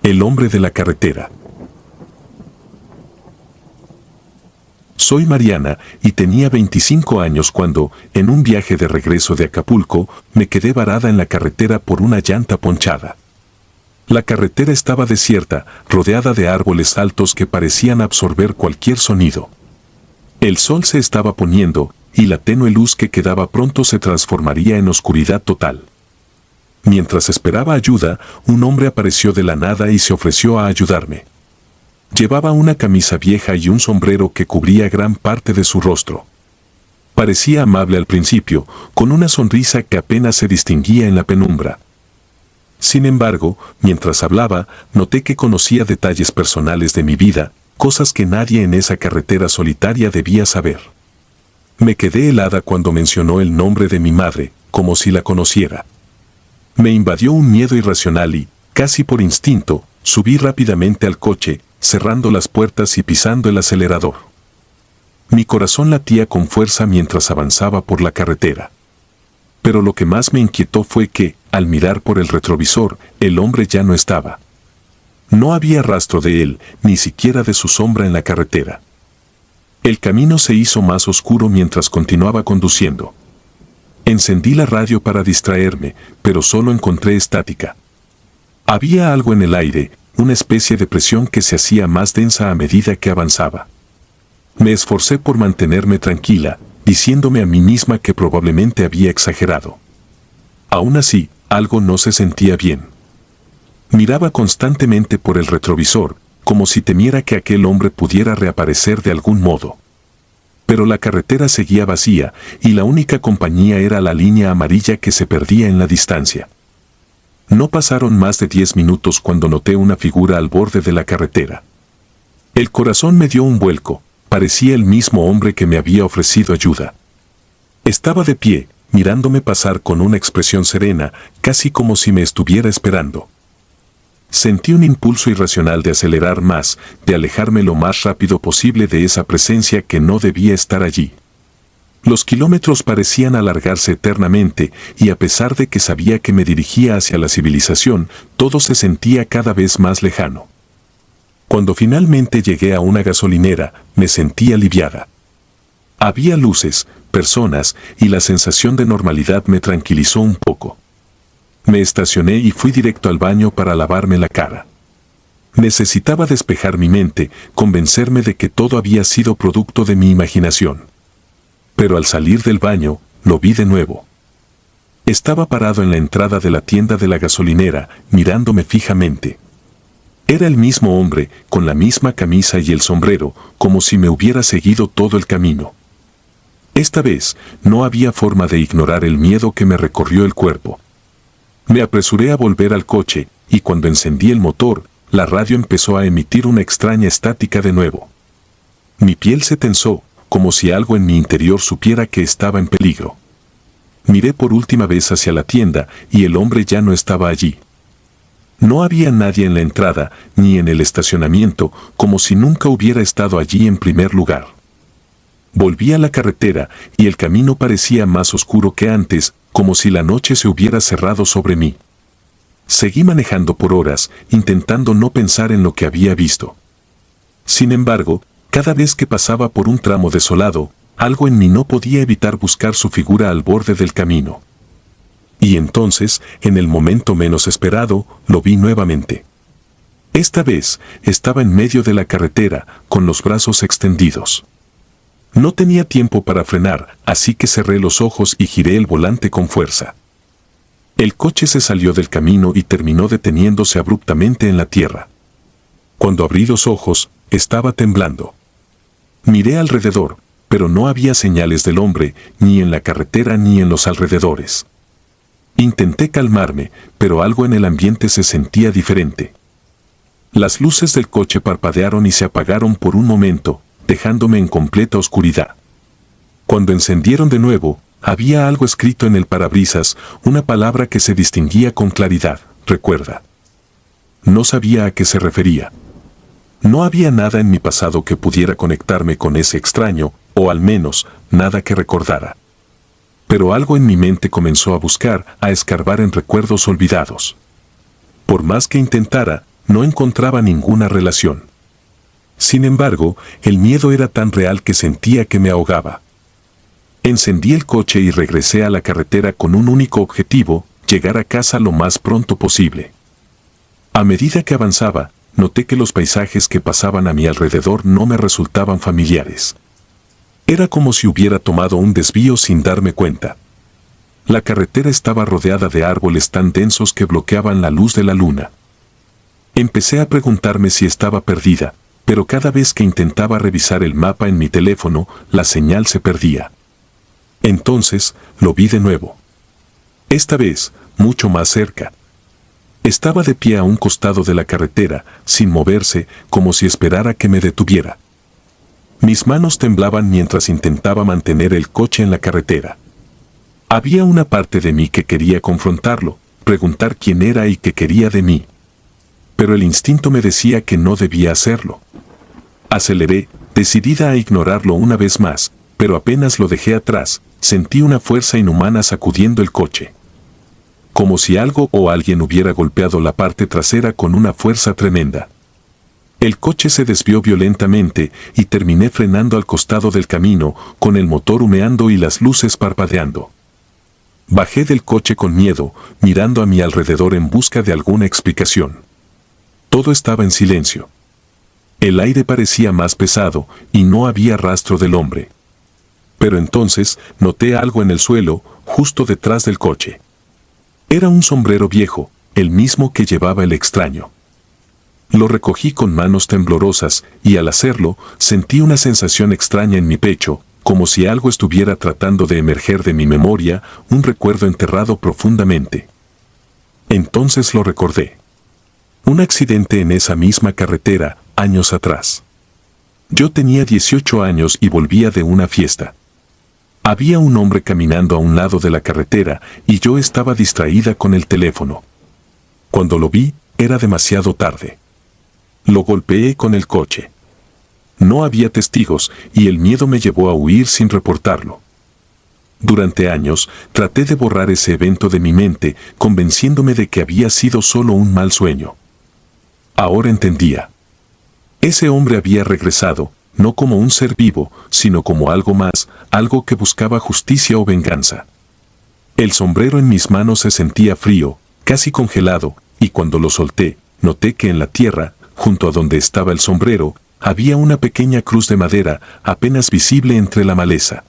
El hombre de la carretera. Soy Mariana y tenía 25 años cuando, en un viaje de regreso de Acapulco, me quedé varada en la carretera por una llanta ponchada. La carretera estaba desierta, rodeada de árboles altos que parecían absorber cualquier sonido. El sol se estaba poniendo, y la tenue luz que quedaba pronto se transformaría en oscuridad total. Mientras esperaba ayuda, un hombre apareció de la nada y se ofreció a ayudarme. Llevaba una camisa vieja y un sombrero que cubría gran parte de su rostro. Parecía amable al principio, con una sonrisa que apenas se distinguía en la penumbra. Sin embargo, mientras hablaba, noté que conocía detalles personales de mi vida, cosas que nadie en esa carretera solitaria debía saber. Me quedé helada cuando mencionó el nombre de mi madre, como si la conociera. Me invadió un miedo irracional y, casi por instinto, subí rápidamente al coche, cerrando las puertas y pisando el acelerador. Mi corazón latía con fuerza mientras avanzaba por la carretera. Pero lo que más me inquietó fue que, al mirar por el retrovisor, el hombre ya no estaba. No había rastro de él, ni siquiera de su sombra en la carretera. El camino se hizo más oscuro mientras continuaba conduciendo. Encendí la radio para distraerme, pero solo encontré estática. Había algo en el aire, una especie de presión que se hacía más densa a medida que avanzaba. Me esforcé por mantenerme tranquila, diciéndome a mí misma que probablemente había exagerado. Aún así, algo no se sentía bien. Miraba constantemente por el retrovisor, como si temiera que aquel hombre pudiera reaparecer de algún modo. Pero la carretera seguía vacía, y la única compañía era la línea amarilla que se perdía en la distancia. No pasaron más de 10 minutos cuando noté una figura al borde de la carretera. El corazón me dio un vuelco, parecía el mismo hombre que me había ofrecido ayuda. Estaba de pie, mirándome pasar con una expresión serena, casi como si me estuviera esperando. Sentí un impulso irracional de acelerar más, de alejarme lo más rápido posible de esa presencia que no debía estar allí. Los kilómetros parecían alargarse eternamente, y a pesar de que sabía que me dirigía hacia la civilización, todo se sentía cada vez más lejano. Cuando finalmente llegué a una gasolinera, me sentí aliviada. Había luces, personas, y la sensación de normalidad me tranquilizó un poco. Me estacioné y fui directo al baño para lavarme la cara. Necesitaba despejar mi mente, convencerme de que todo había sido producto de mi imaginación. Pero al salir del baño, lo vi de nuevo. Estaba parado en la entrada de la tienda de la gasolinera, mirándome fijamente. Era el mismo hombre, con la misma camisa y el sombrero, como si me hubiera seguido todo el camino. Esta vez, no había forma de ignorar el miedo que me recorrió el cuerpo. Me apresuré a volver al coche, y cuando encendí el motor, la radio empezó a emitir una extraña estática de nuevo. Mi piel se tensó, como si algo en mi interior supiera que estaba en peligro. Miré por última vez hacia la tienda, y el hombre ya no estaba allí. No había nadie en la entrada, ni en el estacionamiento, como si nunca hubiera estado allí en primer lugar. Volví a la carretera, y el camino parecía más oscuro que antes, como si la noche se hubiera cerrado sobre mí. Seguí manejando por horas, intentando no pensar en lo que había visto. Sin embargo, cada vez que pasaba por un tramo desolado, algo en mí no podía evitar buscar su figura al borde del camino. Y entonces, en el momento menos esperado, lo vi nuevamente. Esta vez, estaba en medio de la carretera, con los brazos extendidos. No tenía tiempo para frenar, así que cerré los ojos y giré el volante con fuerza. El coche se salió del camino y terminó deteniéndose abruptamente en la tierra. Cuando abrí los ojos, estaba temblando. Miré alrededor, pero no había señales del hombre, ni en la carretera ni en los alrededores. Intenté calmarme, pero algo en el ambiente se sentía diferente. Las luces del coche parpadearon y se apagaron por un momento, dejándome en completa oscuridad. Cuando encendieron de nuevo, había algo escrito en el parabrisas, una palabra que se distinguía con claridad: recuerda. No sabía a qué se refería. No había nada en mi pasado que pudiera conectarme con ese extraño, o al menos, nada que recordara. Pero algo en mi mente comenzó a buscar, a escarbar en recuerdos olvidados. Por más que intentara, no encontraba ninguna relación. Sin embargo, el miedo era tan real que sentía que me ahogaba. Encendí el coche y regresé a la carretera con un único objetivo: llegar a casa lo más pronto posible. A medida que avanzaba, noté que los paisajes que pasaban a mi alrededor no me resultaban familiares. Era como si hubiera tomado un desvío sin darme cuenta. La carretera estaba rodeada de árboles tan densos que bloqueaban la luz de la luna. Empecé a preguntarme si estaba perdida, pero cada vez que intentaba revisar el mapa en mi teléfono, la señal se perdía. Entonces, lo vi de nuevo. Esta vez, mucho más cerca. Estaba de pie a un costado de la carretera, sin moverse, como si esperara que me detuviera. Mis manos temblaban mientras intentaba mantener el coche en la carretera. Había una parte de mí que quería confrontarlo, preguntar quién era y qué quería de mí. Pero el instinto me decía que no debía hacerlo. Aceleré, decidida a ignorarlo una vez más, pero apenas lo dejé atrás, sentí una fuerza inhumana sacudiendo el coche. Como si algo o alguien hubiera golpeado la parte trasera con una fuerza tremenda. El coche se desvió violentamente y terminé frenando al costado del camino, con el motor humeando y las luces parpadeando. Bajé del coche con miedo, mirando a mi alrededor en busca de alguna explicación. Todo estaba en silencio. El aire parecía más pesado y no había rastro del hombre. Pero entonces noté algo en el suelo, justo detrás del coche. Era un sombrero viejo, el mismo que llevaba el extraño. Lo recogí con manos temblorosas y al hacerlo sentí una sensación extraña en mi pecho, como si algo estuviera tratando de emerger de mi memoria, un recuerdo enterrado profundamente. Entonces lo recordé. Un accidente en esa misma carretera, años atrás. Yo tenía 18 años y volvía de una fiesta. Había un hombre caminando a un lado de la carretera y yo estaba distraída con el teléfono. Cuando lo vi, era demasiado tarde. Lo golpeé con el coche. No había testigos y el miedo me llevó a huir sin reportarlo. Durante años, traté de borrar ese evento de mi mente, convenciéndome de que había sido solo un mal sueño. Ahora entendía. Ese hombre había regresado, no como un ser vivo, sino como algo más, algo que buscaba justicia o venganza. El sombrero en mis manos se sentía frío, casi congelado, y cuando lo solté, noté que en la tierra, junto a donde estaba el sombrero, había una pequeña cruz de madera, apenas visible entre la maleza.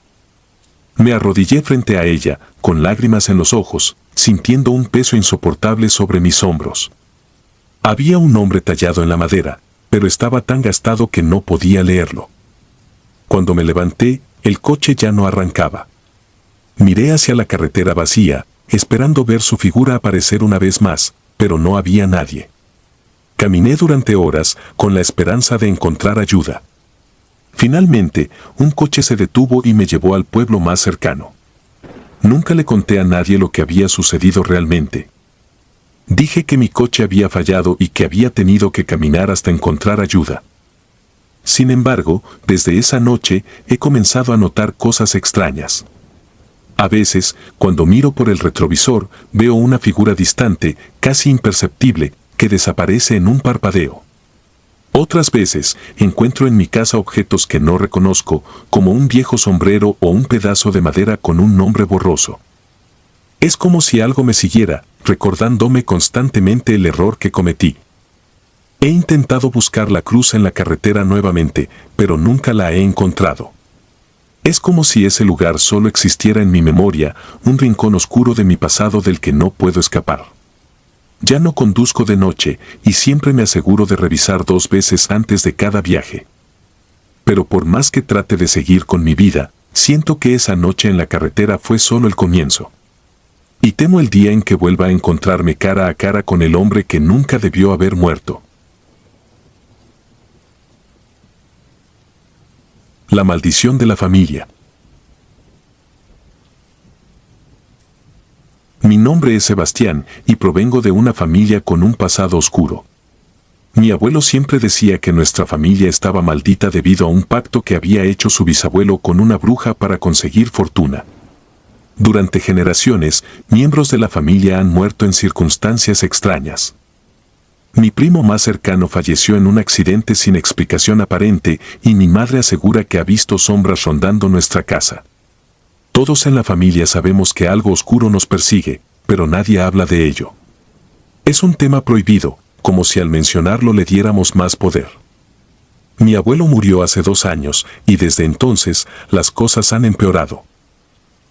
Me arrodillé frente a ella, con lágrimas en los ojos, sintiendo un peso insoportable sobre mis hombros. Había un nombre tallado en la madera, pero estaba tan gastado que no podía leerlo. Cuando me levanté, el coche ya no arrancaba. Miré hacia la carretera vacía, esperando ver su figura aparecer una vez más, pero no había nadie. Caminé durante horas, con la esperanza de encontrar ayuda. Finalmente, un coche se detuvo y me llevó al pueblo más cercano. Nunca le conté a nadie lo que había sucedido realmente. Dije que mi coche había fallado y que había tenido que caminar hasta encontrar ayuda. Sin embargo, desde esa noche he comenzado a notar cosas extrañas. A veces, cuando miro por el retrovisor, veo una figura distante, casi imperceptible, que desaparece en un parpadeo. Otras veces, encuentro en mi casa objetos que no reconozco, como un viejo sombrero o un pedazo de madera con un nombre borroso. Es como si algo me siguiera, recordándome constantemente el error que cometí. He intentado buscar la cruz en la carretera nuevamente, pero nunca la he encontrado. Es como si ese lugar solo existiera en mi memoria, un rincón oscuro de mi pasado del que no puedo escapar. Ya no conduzco de noche y siempre me aseguro de revisar 2 veces antes de cada viaje. Pero por más que trate de seguir con mi vida, siento que esa noche en la carretera fue solo el comienzo. Y temo el día en que vuelva a encontrarme cara a cara con el hombre que nunca debió haber muerto. La maldición de la familia. Mi nombre es Sebastián y provengo de una familia con un pasado oscuro. Mi abuelo siempre decía que nuestra familia estaba maldita debido a un pacto que había hecho su bisabuelo con una bruja para conseguir fortuna. Durante generaciones, miembros de la familia han muerto en circunstancias extrañas. Mi primo más cercano falleció en un accidente sin explicación aparente y mi madre asegura que ha visto sombras rondando nuestra casa. Todos en la familia sabemos que algo oscuro nos persigue, pero nadie habla de ello. Es un tema prohibido, como si al mencionarlo le diéramos más poder. Mi abuelo murió hace 2 años y desde entonces las cosas han empeorado.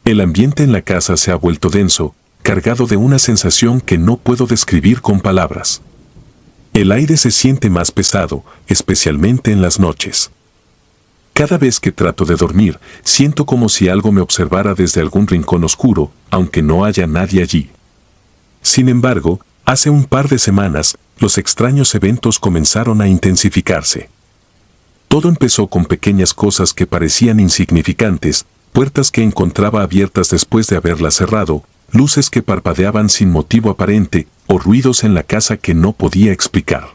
El ambiente en la casa se ha vuelto denso, cargado de una sensación que no puedo describir con palabras. El aire se siente más pesado, especialmente en las noches. Cada vez que trato de dormir, siento como si algo me observara desde algún rincón oscuro, aunque no haya nadie allí. Sin embargo, hace un par de semanas, los extraños eventos comenzaron a intensificarse. Todo empezó con pequeñas cosas que parecían insignificantes, puertas que encontraba abiertas después de haberlas cerrado, luces que parpadeaban sin motivo aparente, o ruidos en la casa que no podía explicar.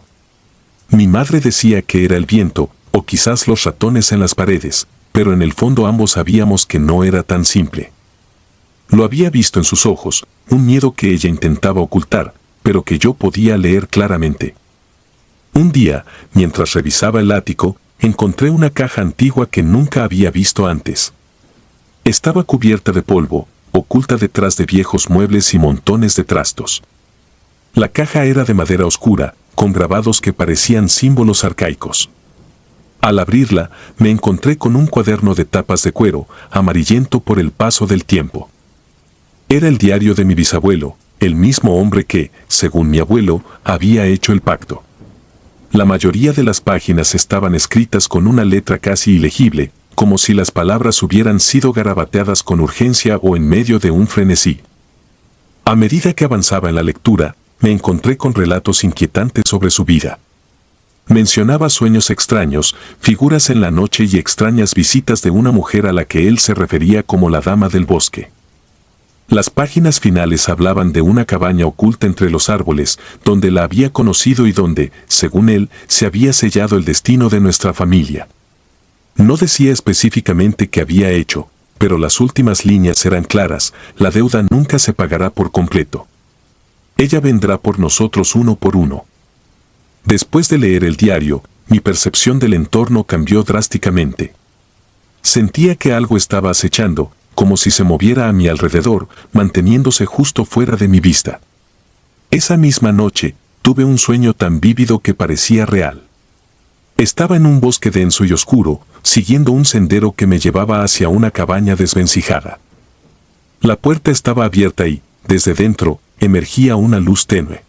Mi madre decía que era el viento, o quizás los ratones en las paredes, pero en el fondo ambos sabíamos que no era tan simple. Lo había visto en sus ojos, un miedo que ella intentaba ocultar, pero que yo podía leer claramente. Un día, mientras revisaba el ático, encontré una caja antigua que nunca había visto antes. Estaba cubierta de polvo, oculta detrás de viejos muebles y montones de trastos. La caja era de madera oscura, con grabados que parecían símbolos arcaicos. Al abrirla, me encontré con un cuaderno de tapas de cuero, amarillento por el paso del tiempo. Era el diario de mi bisabuelo, el mismo hombre que, según mi abuelo, había hecho el pacto. La mayoría de las páginas estaban escritas con una letra casi ilegible, como si las palabras hubieran sido garabateadas con urgencia o en medio de un frenesí. A medida que avanzaba en la lectura, me encontré con relatos inquietantes sobre su vida. Mencionaba sueños extraños, figuras en la noche y extrañas visitas de una mujer a la que él se refería como la Dama del Bosque. Las páginas finales hablaban de una cabaña oculta entre los árboles, donde la había conocido y donde, según él, se había sellado el destino de nuestra familia. No decía específicamente qué había hecho, pero las últimas líneas eran claras: la deuda nunca se pagará por completo. Ella vendrá por nosotros uno por uno. Después de leer el diario, mi percepción del entorno cambió drásticamente. Sentía que algo estaba acechando, como si se moviera a mi alrededor, manteniéndose justo fuera de mi vista. Esa misma noche, tuve un sueño tan vívido que parecía real. Estaba en un bosque denso y oscuro, siguiendo un sendero que me llevaba hacia una cabaña desvencijada. La puerta estaba abierta y, desde dentro, emergía una luz tenue.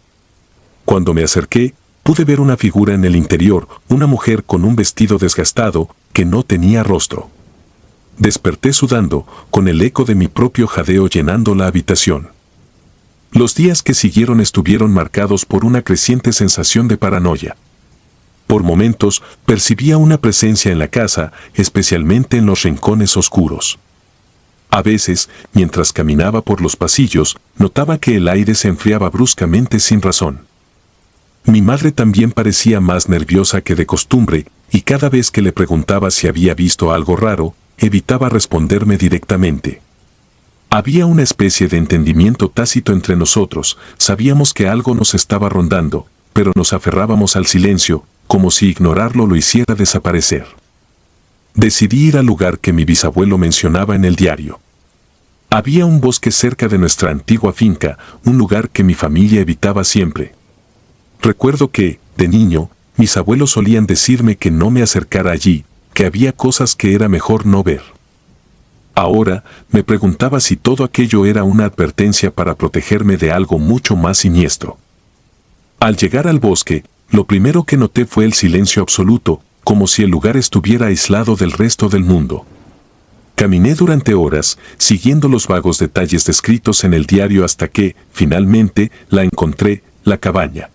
Cuando me acerqué, pude ver una figura en el interior, una mujer con un vestido desgastado, que no tenía rostro. Desperté sudando, con el eco de mi propio jadeo llenando la habitación. Los días que siguieron estuvieron marcados por una creciente sensación de paranoia. Por momentos, percibía una presencia en la casa, especialmente en los rincones oscuros. A veces, mientras caminaba por los pasillos, notaba que el aire se enfriaba bruscamente sin razón. Mi madre también parecía más nerviosa que de costumbre, y cada vez que le preguntaba si había visto algo raro, evitaba responderme directamente. Había una especie de entendimiento tácito entre nosotros, sabíamos que algo nos estaba rondando, pero nos aferrábamos al silencio, como si ignorarlo lo hiciera desaparecer. Decidí ir al lugar que mi bisabuelo mencionaba en el diario. Había un bosque cerca de nuestra antigua finca, un lugar que mi familia evitaba siempre. Recuerdo que, de niño, mis abuelos solían decirme que no me acercara allí, que había cosas que era mejor no ver. Ahora, me preguntaba si todo aquello era una advertencia para protegerme de algo mucho más siniestro. Al llegar al bosque, lo primero que noté fue el silencio absoluto, como si el lugar estuviera aislado del resto del mundo. Caminé durante horas, siguiendo los vagos detalles descritos en el diario hasta que, finalmente, la encontré, la cabaña.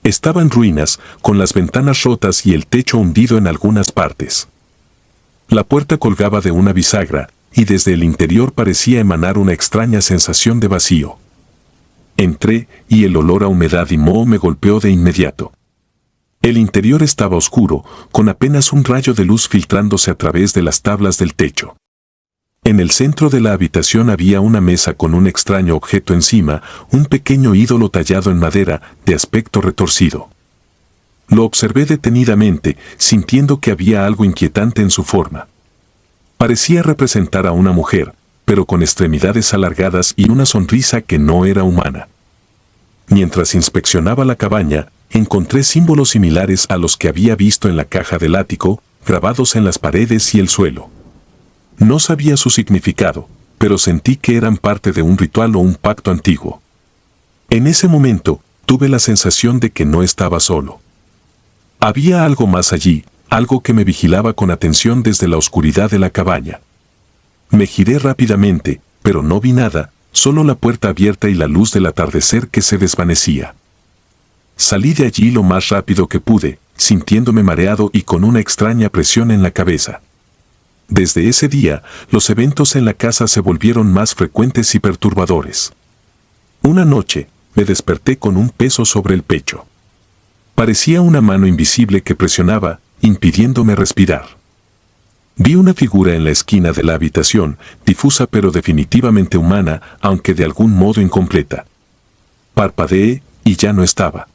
Estaba en ruinas, con las ventanas rotas y el techo hundido en algunas partes. La puerta colgaba de una bisagra, y desde el interior parecía emanar una extraña sensación de vacío. Entré, y el olor a humedad y moho me golpeó de inmediato. El interior estaba oscuro, con apenas un rayo de luz filtrándose a través de las tablas del techo. En el centro de la habitación había una mesa con un extraño objeto encima, un pequeño ídolo tallado en madera, de aspecto retorcido. Lo observé detenidamente, sintiendo que había algo inquietante en su forma. Parecía representar a una mujer, pero con extremidades alargadas y una sonrisa que no era humana. Mientras inspeccionaba la cabaña, encontré símbolos similares a los que había visto en la caja del ático, grabados en las paredes y el suelo. No sabía su significado, pero sentí que eran parte de un ritual o un pacto antiguo. En ese momento, tuve la sensación de que no estaba solo. Había algo más allí, algo que me vigilaba con atención desde la oscuridad de la cabaña. Me giré rápidamente, pero no vi nada, solo la puerta abierta y la luz del atardecer que se desvanecía. Salí de allí lo más rápido que pude, sintiéndome mareado y con una extraña presión en la cabeza. Desde ese día, los eventos en la casa se volvieron más frecuentes y perturbadores. Una noche, me desperté con un peso sobre el pecho. Parecía una mano invisible que presionaba, impidiéndome respirar. Vi una figura en la esquina de la habitación, difusa pero definitivamente humana, aunque de algún modo incompleta. Parpadeé y ya no estaba.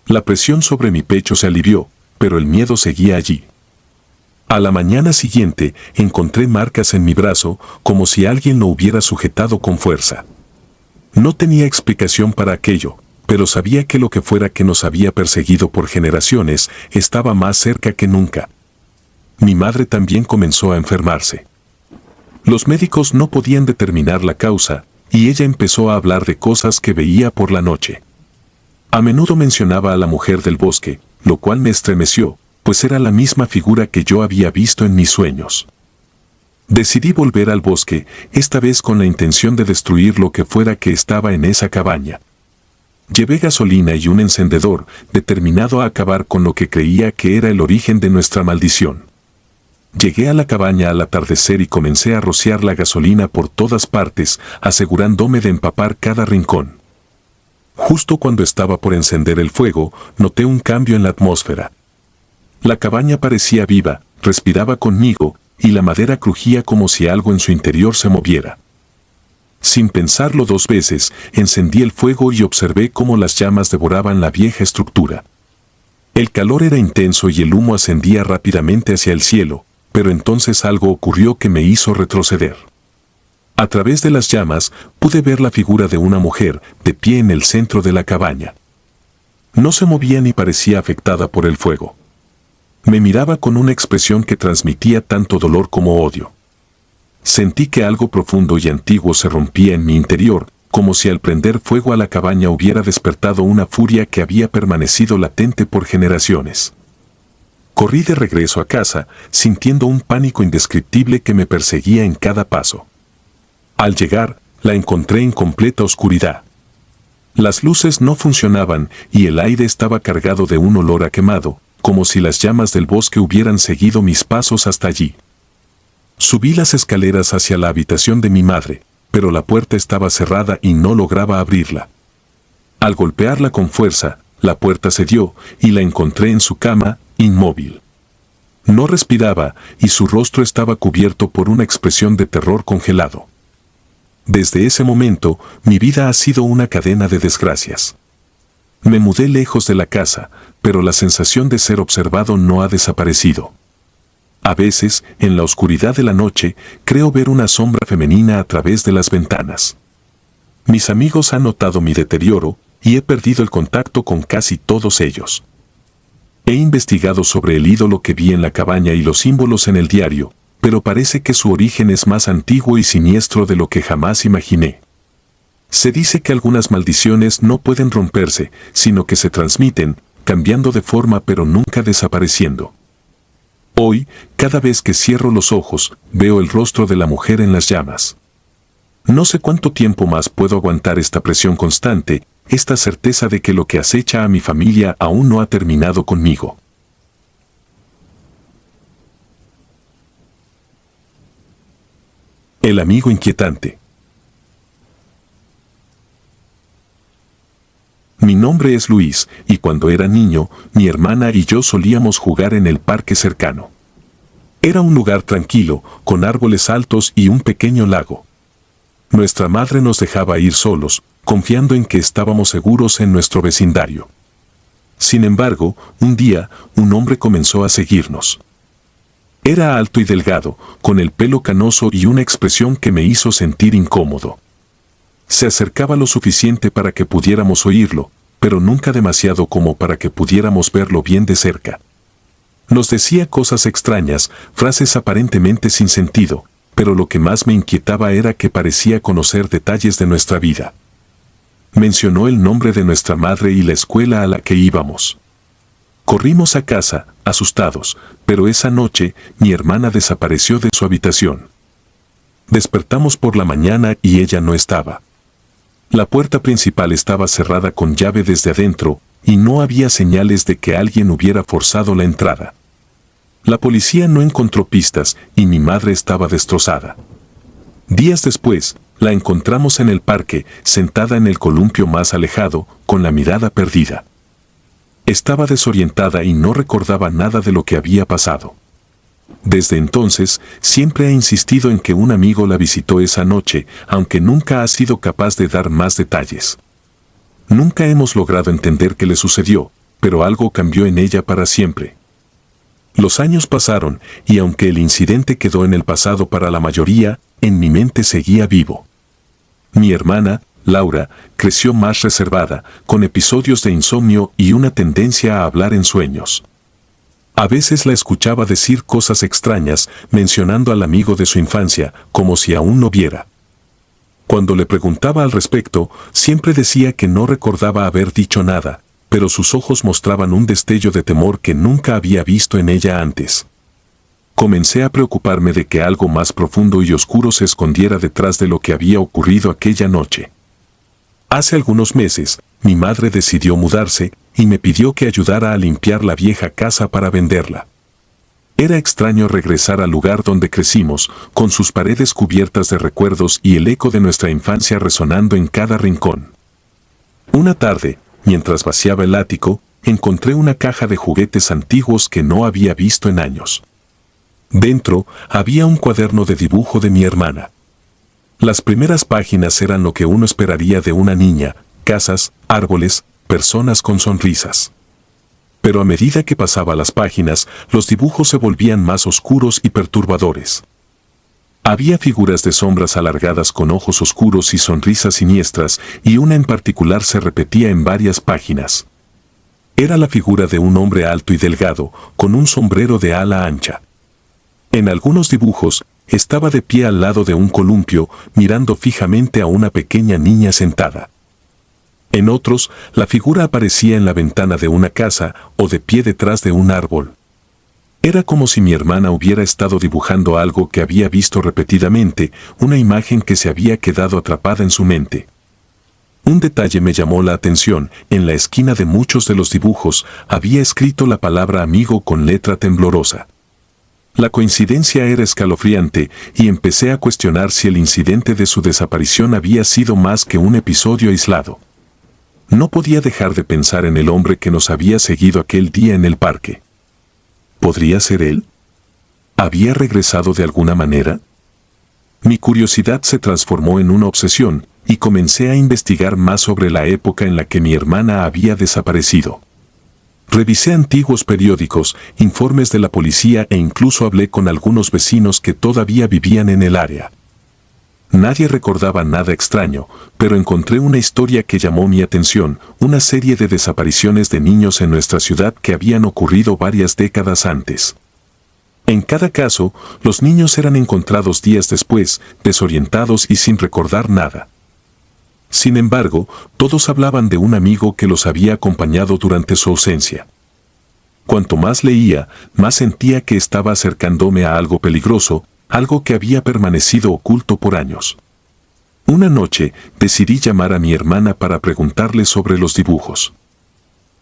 La presión sobre mi pecho se alivió, pero el miedo seguía allí. A la mañana siguiente, encontré marcas en mi brazo, como si alguien lo hubiera sujetado con fuerza. No tenía explicación para aquello, pero sabía que lo que fuera que nos había perseguido por generaciones estaba más cerca que nunca. Mi madre también comenzó a enfermarse. Los médicos no podían determinar la causa, y ella empezó a hablar de cosas que veía por la noche. A menudo mencionaba a la mujer del bosque, lo cual me estremeció, pues era la misma figura que yo había visto en mis sueños. Decidí volver al bosque, esta vez con la intención de destruir lo que fuera que estaba en esa cabaña. Llevé gasolina y un encendedor, determinado a acabar con lo que creía que era el origen de nuestra maldición. Llegué a la cabaña al atardecer y comencé a rociar la gasolina por todas partes, asegurándome de empapar cada rincón. Justo cuando estaba por encender el fuego, noté un cambio en la atmósfera. La cabaña parecía viva, respiraba conmigo, y la madera crujía como si algo en su interior se moviera. Sin pensarlo dos veces, encendí el fuego y observé cómo las llamas devoraban la vieja estructura. El calor era intenso y el humo ascendía rápidamente hacia el cielo, pero entonces algo ocurrió que me hizo retroceder. A través de las llamas, pude ver la figura de una mujer, de pie en el centro de la cabaña. No se movía ni parecía afectada por el fuego. Me miraba con una expresión que transmitía tanto dolor como odio. Sentí que algo profundo y antiguo se rompía en mi interior, como si al prender fuego a la cabaña hubiera despertado una furia que había permanecido latente por generaciones. Corrí de regreso a casa, sintiendo un pánico indescriptible que me perseguía en cada paso. Al llegar, la encontré en completa oscuridad. Las luces no funcionaban y el aire estaba cargado de un olor a quemado, como si las llamas del bosque hubieran seguido mis pasos hasta allí. Subí las escaleras hacia la habitación de mi madre, pero la puerta estaba cerrada y no lograba abrirla. Al golpearla con fuerza, la puerta cedió y la encontré en su cama, inmóvil. No respiraba y su rostro estaba cubierto por una expresión de terror congelado. Desde ese momento, mi vida ha sido una cadena de desgracias. Me mudé lejos de la casa, pero la sensación de ser observado no ha desaparecido. A veces, en la oscuridad de la noche, creo ver una sombra femenina a través de las ventanas. Mis amigos han notado mi deterioro, y he perdido el contacto con casi todos ellos. He investigado sobre el ídolo que vi en la cabaña y los símbolos en el diario, pero parece que su origen es más antiguo y siniestro de lo que jamás imaginé. Se dice que algunas maldiciones no pueden romperse, sino que se transmiten, cambiando de forma pero nunca desapareciendo. Hoy, cada vez que cierro los ojos, veo el rostro de la mujer en las llamas. No sé cuánto tiempo más puedo aguantar esta presión constante, esta certeza de que lo que acecha a mi familia aún no ha terminado conmigo. El amigo inquietante. Mi nombre es Luis, y cuando era niño, mi hermana y yo solíamos jugar en el parque cercano. Era un lugar tranquilo, con árboles altos y un pequeño lago. Nuestra madre nos dejaba ir solos, confiando en que estábamos seguros en nuestro vecindario. Sin embargo, un día, un hombre comenzó a seguirnos. Era alto y delgado, con el pelo canoso y una expresión que me hizo sentir incómodo. Se acercaba lo suficiente para que pudiéramos oírlo, pero nunca demasiado como para que pudiéramos verlo bien de cerca. Nos decía cosas extrañas, frases aparentemente sin sentido, pero lo que más me inquietaba era que parecía conocer detalles de nuestra vida. Mencionó el nombre de nuestra madre y la escuela a la que íbamos. Corrimos a casa, asustados, pero esa noche mi hermana desapareció de su habitación. Despertamos por la mañana y ella no estaba. La puerta principal estaba cerrada con llave desde adentro, y no había señales de que alguien hubiera forzado la entrada. La policía no encontró pistas y mi madre estaba destrozada. Días después, la encontramos en el parque, sentada en el columpio más alejado, con la mirada perdida. Estaba desorientada y no recordaba nada de lo que había pasado. Desde entonces, siempre ha insistido en que un amigo la visitó esa noche, aunque nunca ha sido capaz de dar más detalles. Nunca hemos logrado entender qué le sucedió, pero algo cambió en ella para siempre. Los años pasaron, y aunque el incidente quedó en el pasado para la mayoría, en mi mente seguía vivo. Mi hermana, Laura, creció más reservada, con episodios de insomnio y una tendencia a hablar en sueños. A veces la escuchaba decir cosas extrañas, mencionando al amigo de su infancia, como si aún lo viera. Cuando le preguntaba al respecto, siempre decía que no recordaba haber dicho nada, pero sus ojos mostraban un destello de temor que nunca había visto en ella antes. Comencé a preocuparme de que algo más profundo y oscuro se escondiera detrás de lo que había ocurrido aquella noche. Hace algunos meses, mi madre decidió mudarse y me pidió que ayudara a limpiar la vieja casa para venderla. Era extraño regresar al lugar donde crecimos, con sus paredes cubiertas de recuerdos y el eco de nuestra infancia resonando en cada rincón. Una tarde, mientras vaciaba el ático, encontré una caja de juguetes antiguos que no había visto en años. Dentro había un cuaderno de dibujo de mi hermana. Las primeras páginas eran lo que uno esperaría de una niña: casas, árboles, personas con sonrisas. Pero a medida que pasaba las páginas, los dibujos se volvían más oscuros y perturbadores. Había figuras de sombras alargadas con ojos oscuros y sonrisas siniestras, y una en particular se repetía en varias páginas. Era la figura de un hombre alto y delgado, con un sombrero de ala ancha. En algunos dibujos, estaba de pie al lado de un columpio, mirando fijamente a una pequeña niña sentada. En otros, la figura aparecía en la ventana de una casa o de pie detrás de un árbol. Era como si mi hermana hubiera estado dibujando algo que había visto repetidamente, una imagen que se había quedado atrapada en su mente. Un detalle me llamó la atención: en la esquina de muchos de los dibujos había escrito la palabra amigo con letra temblorosa. La coincidencia era escalofriante y empecé a cuestionar si el incidente de su desaparición había sido más que un episodio aislado. No podía dejar de pensar en el hombre que nos había seguido aquel día en el parque. ¿Podría ser él? ¿Había regresado de alguna manera? Mi curiosidad se transformó en una obsesión y comencé a investigar más sobre la época en la que mi hermana había desaparecido. Revisé antiguos periódicos, informes de la policía e incluso hablé con algunos vecinos que todavía vivían en el área. Nadie recordaba nada extraño, pero encontré una historia que llamó mi atención: una serie de desapariciones de niños en nuestra ciudad que habían ocurrido varias décadas antes. En cada caso, los niños eran encontrados días después, desorientados y sin recordar nada. Sin embargo, todos hablaban de un amigo que los había acompañado durante su ausencia. Cuanto más leía, más sentía que estaba acercándome a algo peligroso, algo que había permanecido oculto por años. Una noche, decidí llamar a mi hermana para preguntarle sobre los dibujos.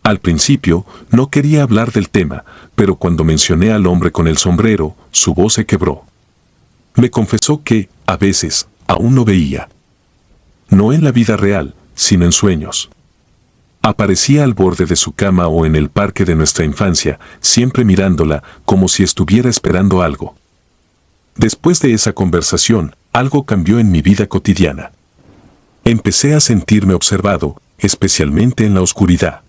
Al principio, no quería hablar del tema, pero cuando mencioné al hombre con el sombrero, su voz se quebró. Me confesó que, a veces, aún lo veía. No en la vida real, sino en sueños. Aparecía al borde de su cama o en el parque de nuestra infancia, siempre mirándola como si estuviera esperando algo. Después de esa conversación, algo cambió en mi vida cotidiana. Empecé a sentirme observado, especialmente en la oscuridad.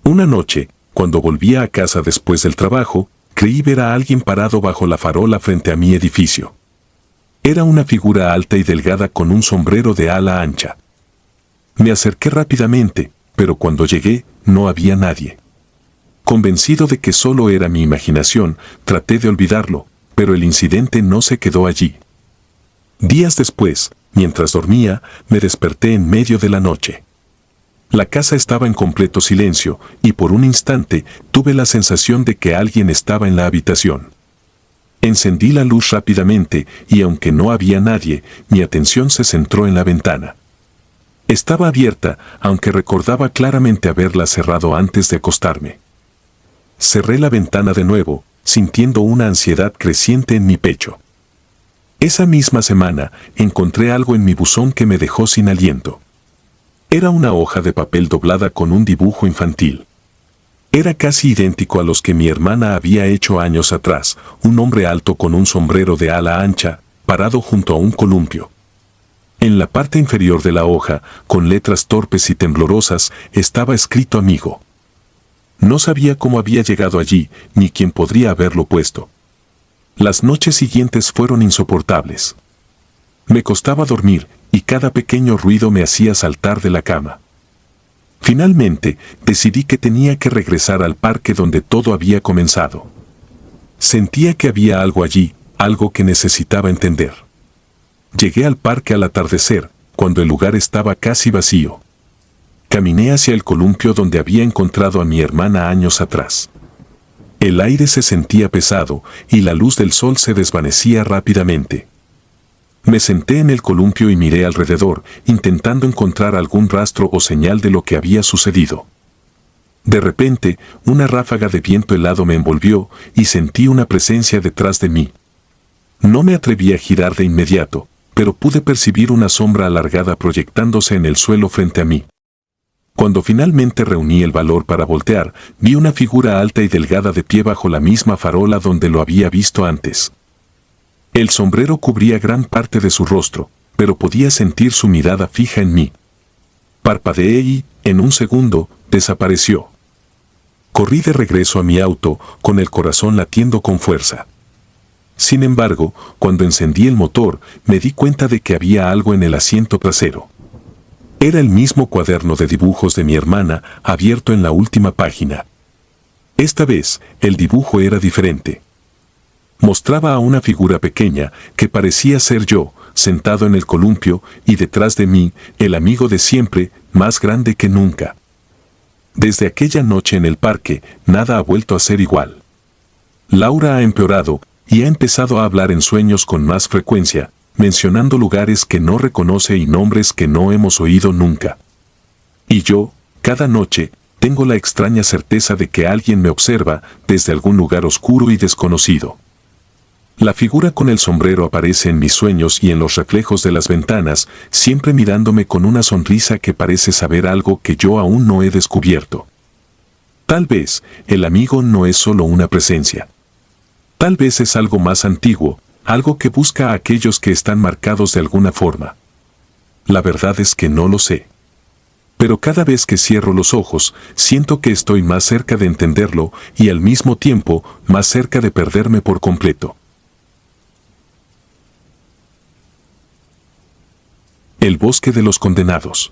Una noche, cuando volvía a casa después del trabajo, creí ver a alguien parado bajo la farola frente a mi edificio. Era una figura alta y delgada con un sombrero de ala ancha. Me acerqué rápidamente, pero cuando llegué, no había nadie. Convencido de que solo era mi imaginación, traté de olvidarlo, pero el incidente no se quedó allí. Días después, mientras dormía, me desperté en medio de la noche. La casa estaba en completo silencio, y por un instante tuve la sensación de que alguien estaba en la habitación. Encendí la luz rápidamente, y aunque no había nadie, mi atención se centró en la ventana. Estaba abierta, aunque recordaba claramente haberla cerrado antes de acostarme. Cerré la ventana de nuevo, sintiendo una ansiedad creciente en mi pecho. Esa misma semana, encontré algo en mi buzón que me dejó sin aliento. Era una hoja de papel doblada con un dibujo infantil. Era casi idéntico a los que mi hermana había hecho años atrás, un hombre alto con un sombrero de ala ancha, parado junto a un columpio. En la parte inferior de la hoja, con letras torpes y temblorosas, estaba escrito amigo. No sabía cómo había llegado allí, ni quién podría haberlo puesto. Las noches siguientes fueron insoportables. Me costaba dormir, y cada pequeño ruido me hacía saltar de la cama. Finalmente, decidí que tenía que regresar al parque donde todo había comenzado. Sentía que había algo allí, algo que necesitaba entender. Llegué al parque al atardecer, cuando el lugar estaba casi vacío. Caminé hacia el columpio donde había encontrado a mi hermana años atrás. El aire se sentía pesado y la luz del sol se desvanecía rápidamente. Me senté en el columpio y miré alrededor, intentando encontrar algún rastro o señal de lo que había sucedido. De repente, una ráfaga de viento helado me envolvió y sentí una presencia detrás de mí. No me atreví a girar de inmediato, pero pude percibir una sombra alargada proyectándose en el suelo frente a mí. Cuando finalmente reuní el valor para voltear, vi una figura alta y delgada de pie bajo la misma farola donde lo había visto antes. El sombrero cubría gran parte de su rostro, pero podía sentir su mirada fija en mí. Parpadeé y, en un segundo, desapareció. Corrí de regreso a mi auto, con el corazón latiendo con fuerza. Sin embargo, cuando encendí el motor, me di cuenta de que había algo en el asiento trasero. Era el mismo cuaderno de dibujos de mi hermana, abierto en la última página. Esta vez, el dibujo era diferente. Mostraba a una figura pequeña, que parecía ser yo, sentado en el columpio, y detrás de mí, el amigo de siempre, más grande que nunca. Desde aquella noche en el parque, nada ha vuelto a ser igual. Laura ha empeorado, y ha empezado a hablar en sueños con más frecuencia, mencionando lugares que no reconoce y nombres que no hemos oído nunca. Y yo, cada noche, tengo la extraña certeza de que alguien me observa desde algún lugar oscuro y desconocido. La figura con el sombrero aparece en mis sueños y en los reflejos de las ventanas, siempre mirándome con una sonrisa que parece saber algo que yo aún no he descubierto. Tal vez, el amigo no es solo una presencia. Tal vez es algo más antiguo, algo que busca a aquellos que están marcados de alguna forma. La verdad es que no lo sé. Pero cada vez que cierro los ojos, siento que estoy más cerca de entenderlo y al mismo tiempo más cerca de perderme por completo. El bosque de los condenados.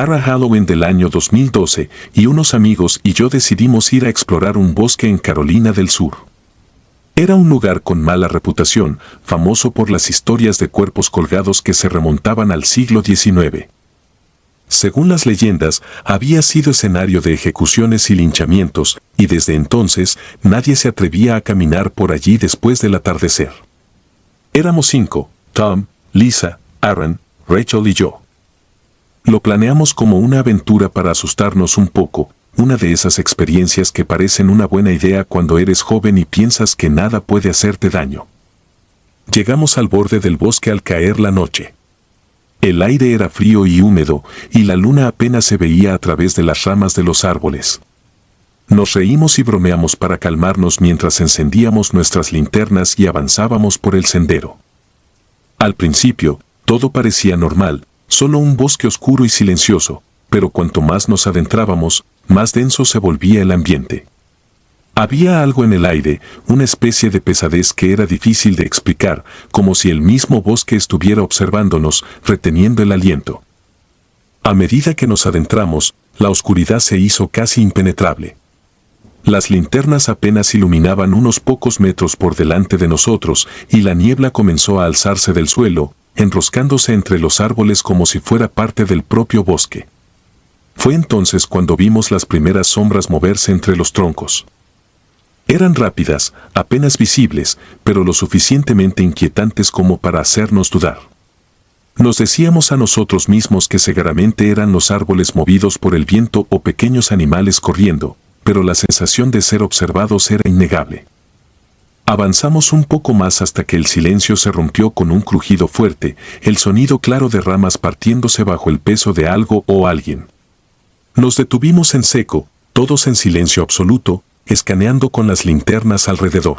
Era Halloween del año 2012 y unos amigos y yo decidimos ir a explorar un bosque en Carolina del Sur. Era un lugar con mala reputación, famoso por las historias de cuerpos colgados que se remontaban al siglo XIX. Según las leyendas, había sido escenario de ejecuciones y linchamientos, y desde entonces nadie se atrevía a caminar por allí después del atardecer. Éramos 5, Tom, Lisa, Aaron, Rachel y yo. Lo planeamos como una aventura para asustarnos un poco, una de esas experiencias que parecen una buena idea cuando eres joven y piensas que nada puede hacerte daño. Llegamos al borde del bosque al caer la noche. El aire era frío y húmedo, y la luna apenas se veía a través de las ramas de los árboles. Nos reímos y bromeamos para calmarnos mientras encendíamos nuestras linternas y avanzábamos por el sendero. Al principio, todo parecía normal, solo un bosque oscuro y silencioso, pero cuanto más nos adentrábamos, más denso se volvía el ambiente. Había algo en el aire, una especie de pesadez que era difícil de explicar, como si el mismo bosque estuviera observándonos, reteniendo el aliento. A medida que nos adentramos, la oscuridad se hizo casi impenetrable. Las linternas apenas iluminaban unos pocos metros por delante de nosotros, y la niebla comenzó a alzarse del suelo, enroscándose entre los árboles como si fuera parte del propio bosque. Fue entonces cuando vimos las primeras sombras moverse entre los troncos. Eran rápidas, apenas visibles, pero lo suficientemente inquietantes como para hacernos dudar. Nos decíamos a nosotros mismos que seguramente eran los árboles movidos por el viento o pequeños animales corriendo, pero la sensación de ser observados era innegable. Avanzamos un poco más hasta que el silencio se rompió con un crujido fuerte, el sonido claro de ramas partiéndose bajo el peso de algo o alguien. Nos detuvimos en seco, todos en silencio absoluto, escaneando con las linternas alrededor.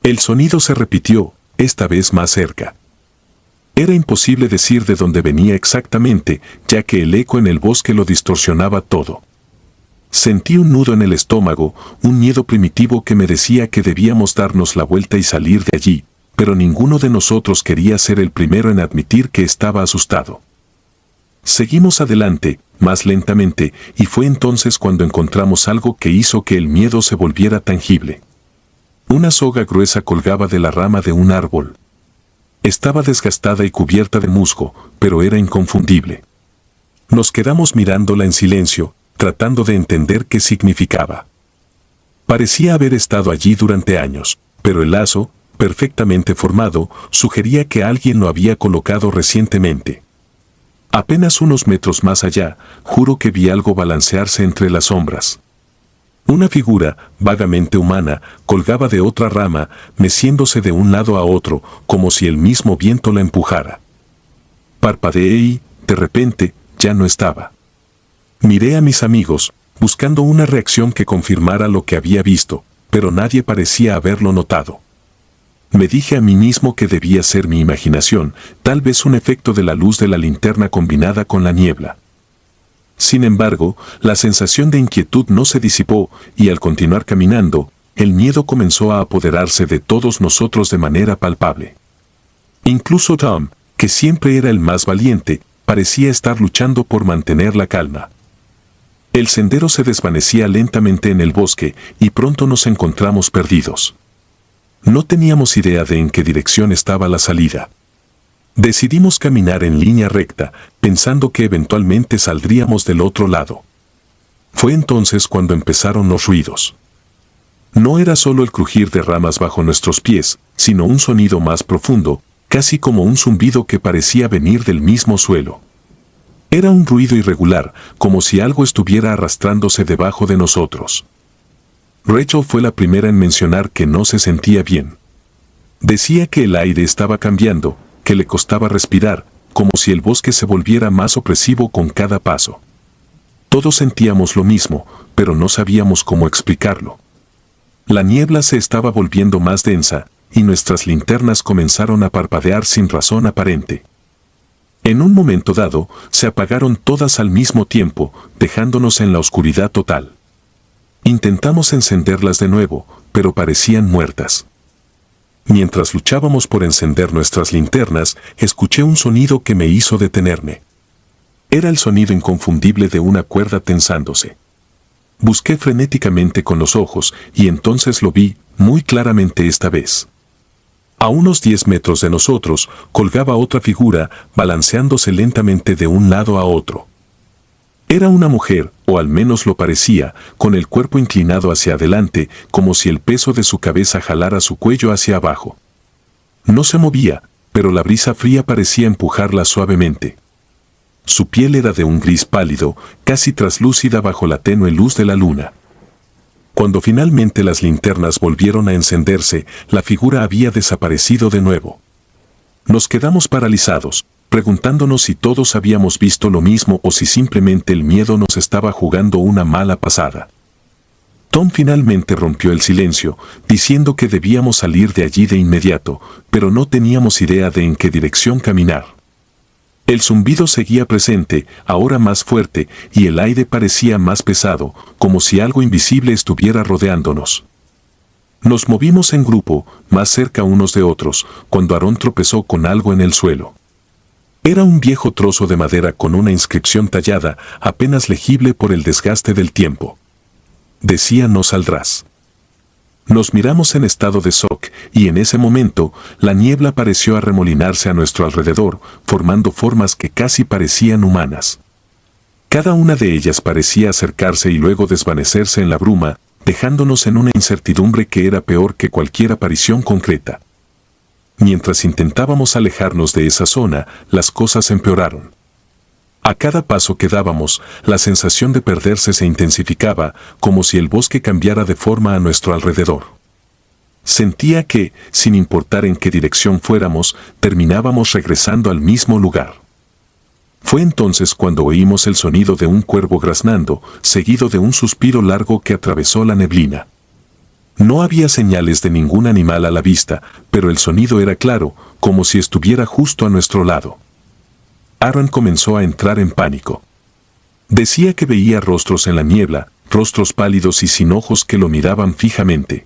El sonido se repitió, esta vez más cerca. Era imposible decir de dónde venía exactamente, ya que el eco en el bosque lo distorsionaba todo. Sentí un nudo en el estómago, un miedo primitivo que me decía que debíamos darnos la vuelta y salir de allí, pero ninguno de nosotros quería ser el primero en admitir que estaba asustado. Seguimos adelante, más lentamente, y fue entonces cuando encontramos algo que hizo que el miedo se volviera tangible. Una soga gruesa colgaba de la rama de un árbol. Estaba desgastada y cubierta de musgo, pero era inconfundible. Nos quedamos mirándola en silencio, tratando de entender qué significaba. Parecía haber estado allí durante años, pero el lazo, perfectamente formado, sugería que alguien lo había colocado recientemente. Apenas unos metros más allá, juro que vi algo balancearse entre las sombras. Una figura, vagamente humana, colgaba de otra rama, meciéndose de un lado a otro, como si el mismo viento la empujara. Parpadeé y, de repente, ya no estaba. Miré a mis amigos, buscando una reacción que confirmara lo que había visto, pero nadie parecía haberlo notado. Me dije a mí mismo que debía ser mi imaginación, tal vez un efecto de la luz de la linterna combinada con la niebla. Sin embargo, la sensación de inquietud no se disipó, y al continuar caminando, el miedo comenzó a apoderarse de todos nosotros de manera palpable. Incluso Tom, que siempre era el más valiente, parecía estar luchando por mantener la calma. El sendero se desvanecía lentamente en el bosque, y pronto nos encontramos perdidos. No teníamos idea de en qué dirección estaba la salida. Decidimos caminar en línea recta, pensando que eventualmente saldríamos del otro lado. Fue entonces cuando empezaron los ruidos. No era solo el crujir de ramas bajo nuestros pies, sino un sonido más profundo, casi como un zumbido que parecía venir del mismo suelo. Era un ruido irregular, como si algo estuviera arrastrándose debajo de nosotros. Rachel fue la primera en mencionar que no se sentía bien. Decía que el aire estaba cambiando, que le costaba respirar, como si el bosque se volviera más opresivo con cada paso. Todos sentíamos lo mismo, pero no sabíamos cómo explicarlo. La niebla se estaba volviendo más densa, y nuestras linternas comenzaron a parpadear sin razón aparente. En un momento dado, se apagaron todas al mismo tiempo, dejándonos en la oscuridad total. Intentamos encenderlas de nuevo, pero parecían muertas. Mientras luchábamos por encender nuestras linternas, escuché un sonido que me hizo detenerme. Era el sonido inconfundible de una cuerda tensándose. Busqué frenéticamente con los ojos, y entonces lo vi, muy claramente esta vez. A unos 10 metros de nosotros, colgaba otra figura, balanceándose lentamente de un lado a otro. Era una mujer, o al menos lo parecía, con el cuerpo inclinado hacia adelante, como si el peso de su cabeza jalara su cuello hacia abajo. No se movía, pero la brisa fría parecía empujarla suavemente. Su piel era de un gris pálido, casi traslúcida bajo la tenue luz de la luna. Cuando finalmente las linternas volvieron a encenderse, la figura había desaparecido de nuevo. Nos quedamos paralizados, preguntándonos si todos habíamos visto lo mismo o si simplemente el miedo nos estaba jugando una mala pasada. Tom finalmente rompió el silencio, diciendo que debíamos salir de allí de inmediato, pero no teníamos idea de en qué dirección caminar. El zumbido seguía presente, ahora más fuerte, y el aire parecía más pesado, como si algo invisible estuviera rodeándonos. Nos movimos en grupo, más cerca unos de otros, cuando Aaron tropezó con algo en el suelo. Era un viejo trozo de madera con una inscripción tallada, apenas legible por el desgaste del tiempo. Decía: no saldrás. Nos miramos en estado de shock, y en ese momento, la niebla pareció arremolinarse a nuestro alrededor, formando formas que casi parecían humanas. Cada una de ellas parecía acercarse y luego desvanecerse en la bruma, dejándonos en una incertidumbre que era peor que cualquier aparición concreta. Mientras intentábamos alejarnos de esa zona, las cosas empeoraron. A cada paso que dábamos, la sensación de perderse se intensificaba, como si el bosque cambiara de forma a nuestro alrededor. Sentía que, sin importar en qué dirección fuéramos, terminábamos regresando al mismo lugar. Fue entonces cuando oímos el sonido de un cuervo graznando, seguido de un suspiro largo que atravesó la neblina. No había señales de ningún animal a la vista, pero el sonido era claro, como si estuviera justo a nuestro lado. Aaron comenzó a entrar en pánico. Decía que veía rostros en la niebla, rostros pálidos y sin ojos que lo miraban fijamente.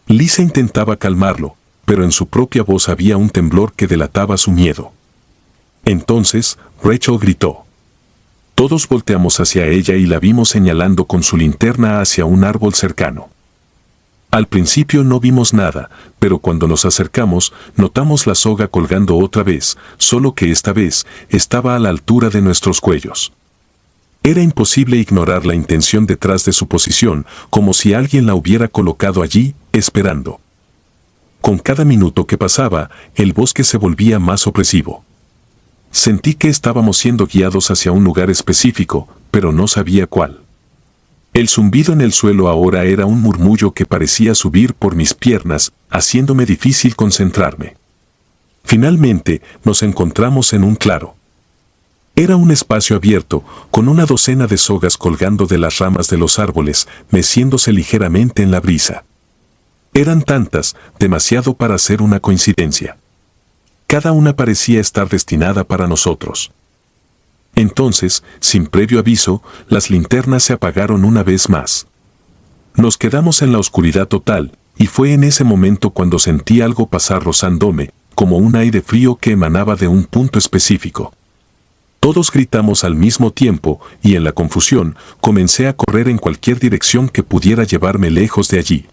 Lisa intentaba calmarlo, pero en su propia voz había un temblor que delataba su miedo. Entonces, Rachel gritó. Todos volteamos hacia ella y la vimos señalando con su linterna hacia un árbol cercano. Al principio no vimos nada, pero cuando nos acercamos, notamos la soga colgando otra vez, solo que esta vez estaba a la altura de nuestros cuellos. Era imposible ignorar la intención detrás de su posición, como si alguien la hubiera colocado allí, esperando. Con cada minuto que pasaba, el bosque se volvía más opresivo. Sentí que estábamos siendo guiados hacia un lugar específico, pero no sabía cuál. El zumbido en el suelo ahora era un murmullo que parecía subir por mis piernas, haciéndome difícil concentrarme. Finalmente, nos encontramos en un claro. Era un espacio abierto, con una docena de sogas colgando de las ramas de los árboles, meciéndose ligeramente en la brisa. Eran tantas, demasiado para ser una coincidencia. Cada una parecía estar destinada para nosotros. Entonces, sin previo aviso, las linternas se apagaron una vez más. Nos quedamos en la oscuridad total, y fue en ese momento cuando sentí algo pasar rozándome, como un aire frío que emanaba de un punto específico. Todos gritamos al mismo tiempo, y en la confusión, comencé a correr en cualquier dirección que pudiera llevarme lejos de allí.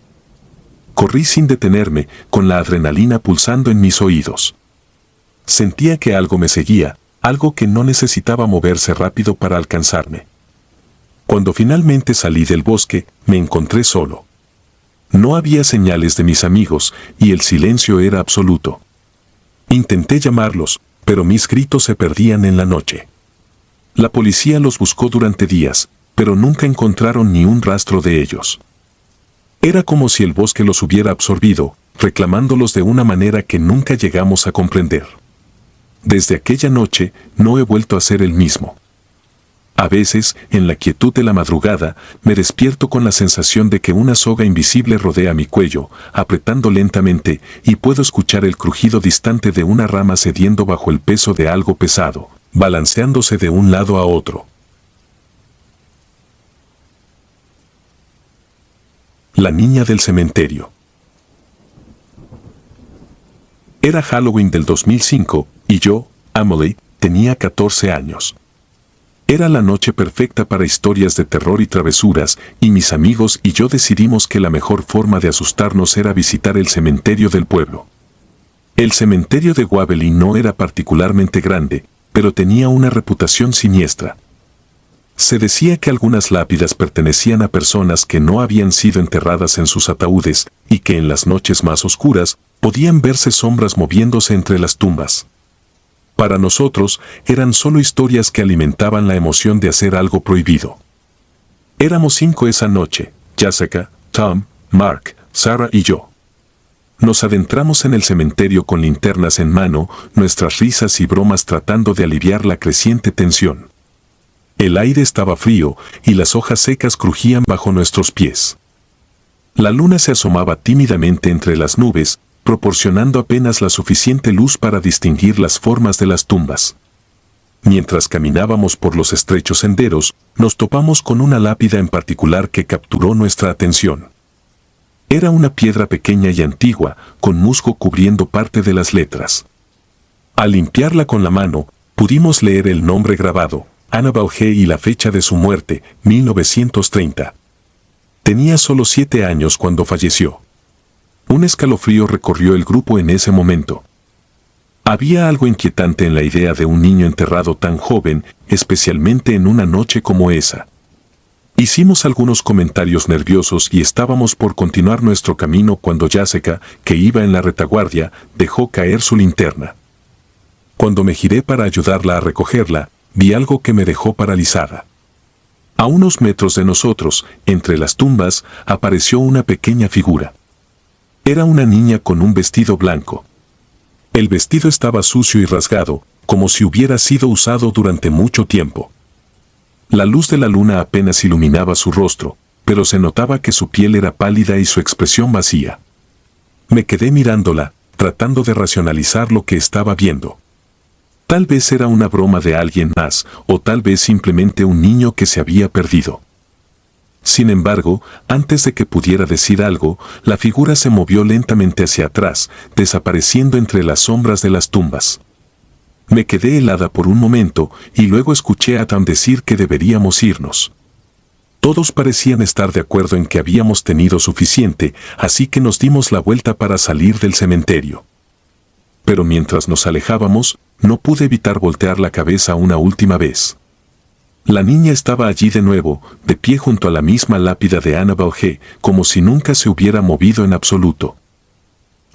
Corrí sin detenerme, con la adrenalina pulsando en mis oídos. Sentía que algo me seguía, algo que no necesitaba moverse rápido para alcanzarme. Cuando finalmente salí del bosque, me encontré solo. No había señales de mis amigos, y el silencio era absoluto. Intenté llamarlos, pero mis gritos se perdían en la noche. La policía los buscó durante días, pero nunca encontraron ni un rastro de ellos. Era como si el bosque los hubiera absorbido, reclamándolos de una manera que nunca llegamos a comprender. Desde aquella noche, no he vuelto a ser el mismo. A veces, en la quietud de la madrugada, me despierto con la sensación de que una soga invisible rodea mi cuello, apretando lentamente, y puedo escuchar el crujido distante de una rama cediendo bajo el peso de algo pesado, balanceándose de un lado a otro. La niña del cementerio. Era Halloween del 2005, y yo, Emily, tenía 14 años. Era la noche perfecta para historias de terror y travesuras, y mis amigos y yo decidimos que la mejor forma de asustarnos era visitar el cementerio del pueblo. El cementerio de Waverly no era particularmente grande, pero tenía una reputación siniestra. Se decía que algunas lápidas pertenecían a personas que no habían sido enterradas en sus ataúdes, y que en las noches más oscuras, podían verse sombras moviéndose entre las tumbas. Para nosotros, eran solo historias que alimentaban la emoción de hacer algo prohibido. Éramos 5 esa noche: Jessica, Tom, Mark, Sarah y yo. Nos adentramos en el cementerio con linternas en mano, nuestras risas y bromas tratando de aliviar la creciente tensión. El aire estaba frío y las hojas secas crujían bajo nuestros pies. La luna se asomaba tímidamente entre las nubes, proporcionando apenas la suficiente luz para distinguir las formas de las tumbas. Mientras caminábamos por los estrechos senderos, nos topamos con una lápida en particular que capturó nuestra atención. Era una piedra pequeña y antigua, con musgo cubriendo parte de las letras. Al limpiarla con la mano, pudimos leer el nombre grabado, Annabel G. y la fecha de su muerte, 1930. Tenía solo 7 años cuando falleció. Un escalofrío recorrió el grupo en ese momento. Había algo inquietante en la idea de un niño enterrado tan joven, especialmente en una noche como esa. Hicimos algunos comentarios nerviosos y estábamos por continuar nuestro camino cuando Jessica, que iba en la retaguardia, dejó caer su linterna. Cuando me giré para ayudarla a recogerla, vi algo que me dejó paralizada. A unos metros de nosotros, entre las tumbas, apareció una pequeña figura. Era una niña con un vestido blanco. El vestido estaba sucio y rasgado, como si hubiera sido usado durante mucho tiempo. La luz de la luna apenas iluminaba su rostro, pero se notaba que su piel era pálida y su expresión vacía. Me quedé mirándola, tratando de racionalizar lo que estaba viendo. Tal vez era una broma de alguien más, o tal vez simplemente un niño que se había perdido. Sin embargo, antes de que pudiera decir algo, la figura se movió lentamente hacia atrás, desapareciendo entre las sombras de las tumbas. Me quedé helada por un momento y luego escuché a Tam decir que deberíamos irnos. Todos parecían estar de acuerdo en que habíamos tenido suficiente, así que nos dimos la vuelta para salir del cementerio. Pero mientras nos alejábamos, no pude evitar voltear la cabeza una última vez. La niña estaba allí de nuevo, de pie junto a la misma lápida de Annabel G., como si nunca se hubiera movido en absoluto.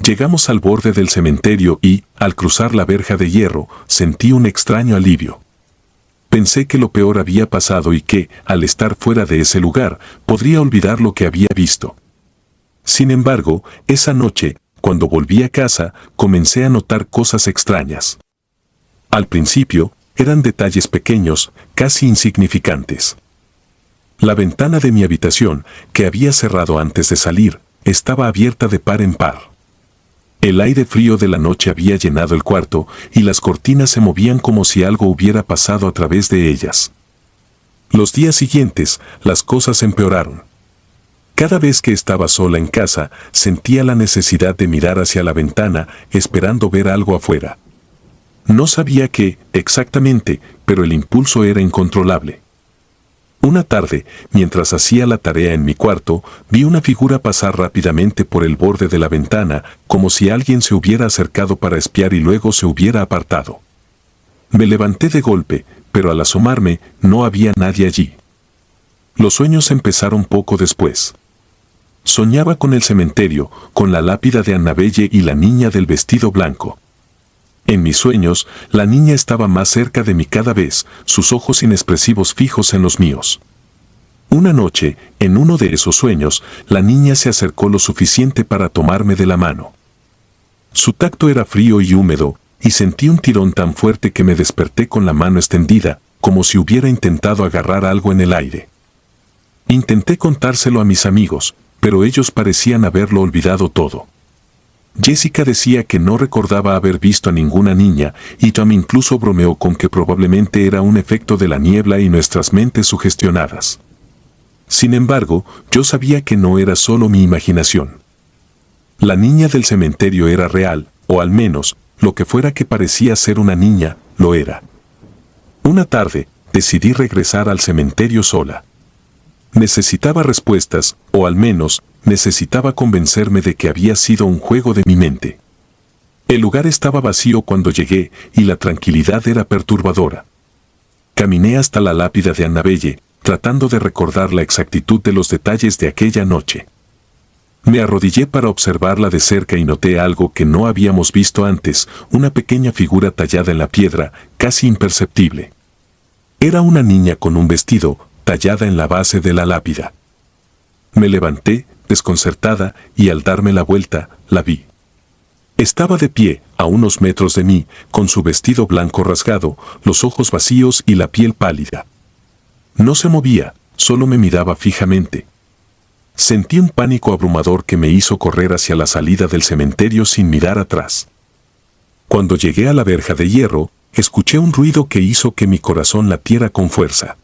Llegamos al borde del cementerio y, al cruzar la verja de hierro, sentí un extraño alivio. Pensé que lo peor había pasado y que, al estar fuera de ese lugar, podría olvidar lo que había visto. Sin embargo, esa noche, cuando volví a casa, comencé a notar cosas extrañas. Al principio, eran detalles pequeños, casi insignificantes. La ventana de mi habitación, que había cerrado antes de salir, estaba abierta de par en par. El aire frío de la noche había llenado el cuarto y las cortinas se movían como si algo hubiera pasado a través de ellas. Los días siguientes, las cosas empeoraron. Cada vez que estaba sola en casa, sentía la necesidad de mirar hacia la ventana, esperando ver algo afuera. No sabía qué, exactamente, pero el impulso era incontrolable. Una tarde, mientras hacía la tarea en mi cuarto, vi una figura pasar rápidamente por el borde de la ventana, como si alguien se hubiera acercado para espiar y luego se hubiera apartado. Me levanté de golpe, pero al asomarme, no había nadie allí. Los sueños empezaron poco después. Soñaba con el cementerio, con la lápida de Annabelle y la niña del vestido blanco. En mis sueños, la niña estaba más cerca de mí cada vez, sus ojos inexpresivos fijos en los míos. Una noche, en uno de esos sueños, la niña se acercó lo suficiente para tomarme de la mano. Su tacto era frío y húmedo, y sentí un tirón tan fuerte que me desperté con la mano extendida, como si hubiera intentado agarrar algo en el aire. Intenté contárselo a mis amigos, pero ellos parecían haberlo olvidado todo. Jessica decía que no recordaba haber visto a ninguna niña, y Tom incluso bromeó con que probablemente era un efecto de la niebla y nuestras mentes sugestionadas. Sin embargo, yo sabía que no era solo mi imaginación. La niña del cementerio era real, o al menos, lo que fuera que parecía ser una niña, lo era. Una tarde, decidí regresar al cementerio sola. Necesitaba respuestas, o al menos, necesitaba convencerme de que había sido un juego de mi mente. El lugar estaba vacío cuando llegué y la tranquilidad era perturbadora. Caminé hasta la lápida de Annabelle, tratando de recordar la exactitud de los detalles de aquella noche. Me arrodillé para observarla de cerca y noté algo que no habíamos visto antes, una pequeña figura tallada en la piedra, casi imperceptible. Era una niña con un vestido, tallada en la base de la lápida. Me levanté, desconcertada, y al darme la vuelta, la vi. Estaba de pie, a unos metros de mí, con su vestido blanco rasgado, los ojos vacíos y la piel pálida. No se movía, solo me miraba fijamente. Sentí un pánico abrumador que me hizo correr hacia la salida del cementerio sin mirar atrás. Cuando llegué a la verja de hierro, escuché un ruido que hizo que mi corazón latiera con fuerza.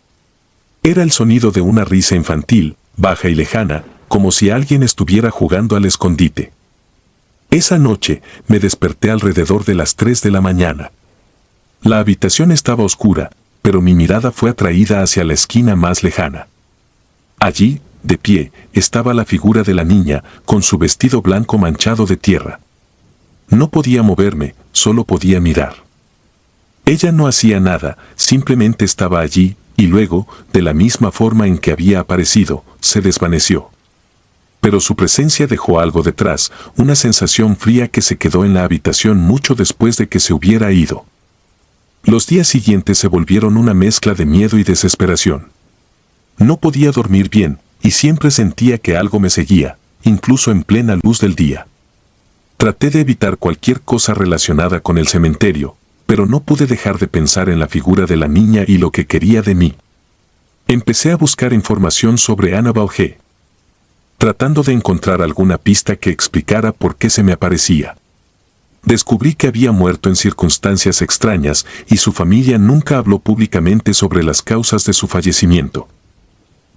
Era el sonido de una risa infantil, baja y lejana, como si alguien estuviera jugando al escondite. Esa noche me desperté alrededor de las 3 de la mañana. La habitación estaba oscura, pero mi mirada fue atraída hacia la esquina más lejana. Allí, de pie, estaba la figura de la niña, con su vestido blanco manchado de tierra. No podía moverme, solo podía mirar. Ella no hacía nada, simplemente estaba allí, y luego, de la misma forma en que había aparecido, se desvaneció. Pero su presencia dejó algo detrás, una sensación fría que se quedó en la habitación mucho después de que se hubiera ido. Los días siguientes se volvieron una mezcla de miedo y desesperación. No podía dormir bien, y siempre sentía que algo me seguía, incluso en plena luz del día. Traté de evitar cualquier cosa relacionada con el cementerio, pero no pude dejar de pensar en la figura de la niña y lo que quería de mí. Empecé a buscar información sobre Annabelle G., tratando de encontrar alguna pista que explicara por qué se me aparecía. Descubrí que había muerto en circunstancias extrañas y su familia nunca habló públicamente sobre las causas de su fallecimiento.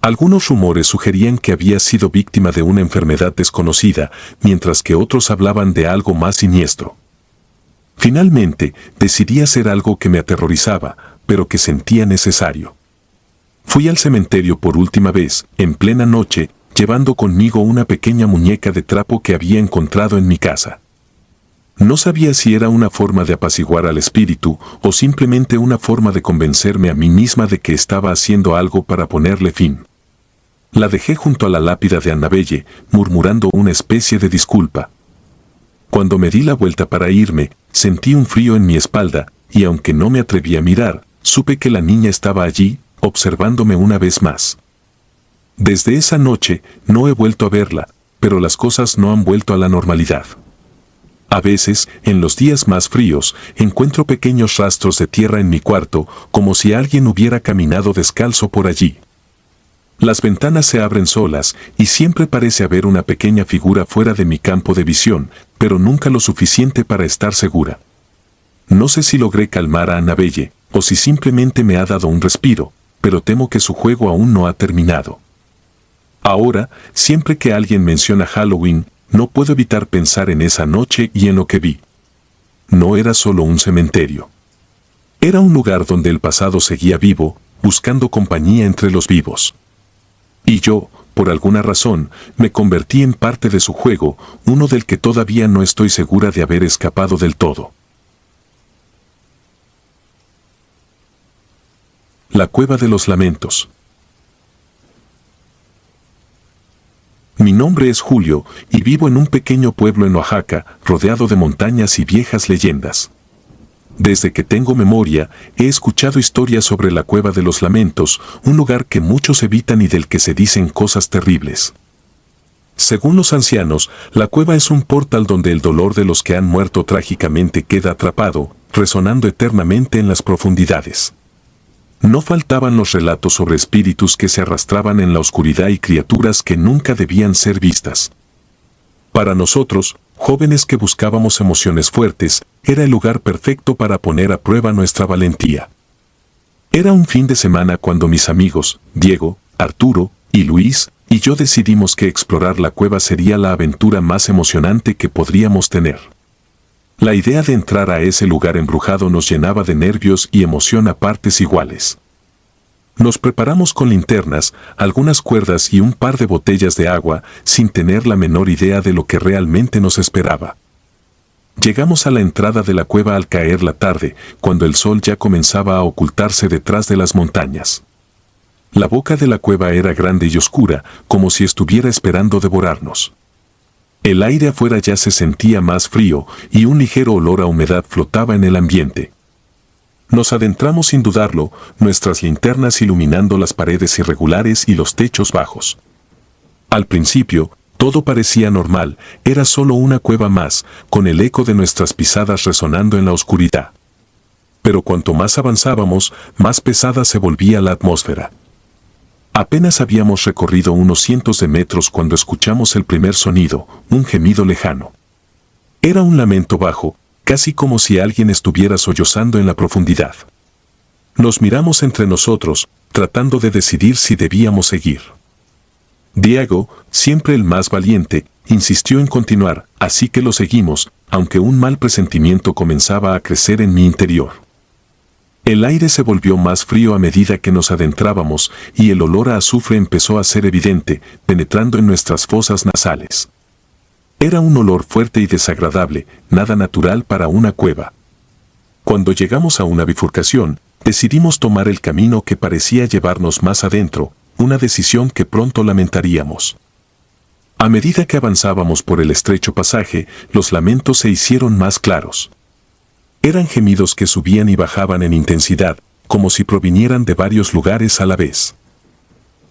Algunos rumores sugerían que había sido víctima de una enfermedad desconocida, mientras que otros hablaban de algo más siniestro. Finalmente, decidí hacer algo que me aterrorizaba, pero que sentía necesario. Fui al cementerio por última vez, en plena noche, llevando conmigo una pequeña muñeca de trapo que había encontrado en mi casa. No sabía si era una forma de apaciguar al espíritu o simplemente una forma de convencerme a mí misma de que estaba haciendo algo para ponerle fin. La dejé junto a la lápida de Annabelle, murmurando una especie de disculpa. Cuando me di la vuelta para irme, sentí un frío en mi espalda, y aunque no me atreví a mirar, supe que la niña estaba allí, observándome una vez más. Desde esa noche, no he vuelto a verla, pero las cosas no han vuelto a la normalidad. A veces, en los días más fríos, encuentro pequeños rastros de tierra en mi cuarto, como si alguien hubiera caminado descalzo por allí. Las ventanas se abren solas, y siempre parece haber una pequeña figura fuera de mi campo de visión, pero nunca lo suficiente para estar segura. No sé si logré calmar a Annabelle, o si simplemente me ha dado un respiro, pero temo que su juego aún no ha terminado. Ahora, siempre que alguien menciona Halloween, no puedo evitar pensar en esa noche y en lo que vi. No era solo un cementerio. Era un lugar donde el pasado seguía vivo, buscando compañía entre los vivos. Y yo, por alguna razón, me convertí en parte de su juego, uno del que todavía no estoy segura de haber escapado del todo. La Cueva de los Lamentos. Mi nombre es Julio, y vivo en un pequeño pueblo en Oaxaca, rodeado de montañas y viejas leyendas. Desde que tengo memoria, he escuchado historias sobre la Cueva de los Lamentos, un lugar que muchos evitan y del que se dicen cosas terribles. Según los ancianos, la cueva es un portal donde el dolor de los que han muerto trágicamente queda atrapado, resonando eternamente en las profundidades. No faltaban los relatos sobre espíritus que se arrastraban en la oscuridad y criaturas que nunca debían ser vistas. Para nosotros, jóvenes que buscábamos emociones fuertes, era el lugar perfecto para poner a prueba nuestra valentía. Era un fin de semana cuando mis amigos, Diego, Arturo y Luis, y yo decidimos que explorar la cueva sería la aventura más emocionante que podríamos tener. La idea de entrar a ese lugar embrujado nos llenaba de nervios y emoción a partes iguales. Nos preparamos con linternas, algunas cuerdas y un par de botellas de agua, sin tener la menor idea de lo que realmente nos esperaba. Llegamos a la entrada de la cueva al caer la tarde, cuando el sol ya comenzaba a ocultarse detrás de las montañas. La boca de la cueva era grande y oscura, como si estuviera esperando devorarnos. El aire afuera ya se sentía más frío y un ligero olor a humedad flotaba en el ambiente. Nos adentramos sin dudarlo, nuestras linternas iluminando las paredes irregulares y los techos bajos. Al principio, Todo parecía normal, era solo una cueva más, con el eco de nuestras pisadas resonando en la oscuridad. Pero cuanto más avanzábamos, más pesada se volvía la atmósfera. Apenas habíamos recorrido unos cientos de metros cuando escuchamos el primer sonido, un gemido lejano. Era un lamento bajo, casi como si alguien estuviera sollozando en la profundidad. Nos miramos entre nosotros, tratando de decidir si debíamos seguir. Diego, siempre el más valiente, insistió en continuar, así que lo seguimos, aunque un mal presentimiento comenzaba a crecer en mi interior. El aire se volvió más frío a medida que nos adentrábamos y el olor a azufre empezó a ser evidente, penetrando en nuestras fosas nasales. Era un olor fuerte y desagradable, nada natural para una cueva. Cuando llegamos a una bifurcación, decidimos tomar el camino que parecía llevarnos más adentro, una decisión que pronto lamentaríamos. A medida que avanzábamos por el estrecho pasaje, los lamentos se hicieron más claros. Eran gemidos que subían y bajaban en intensidad, como si provinieran de varios lugares a la vez.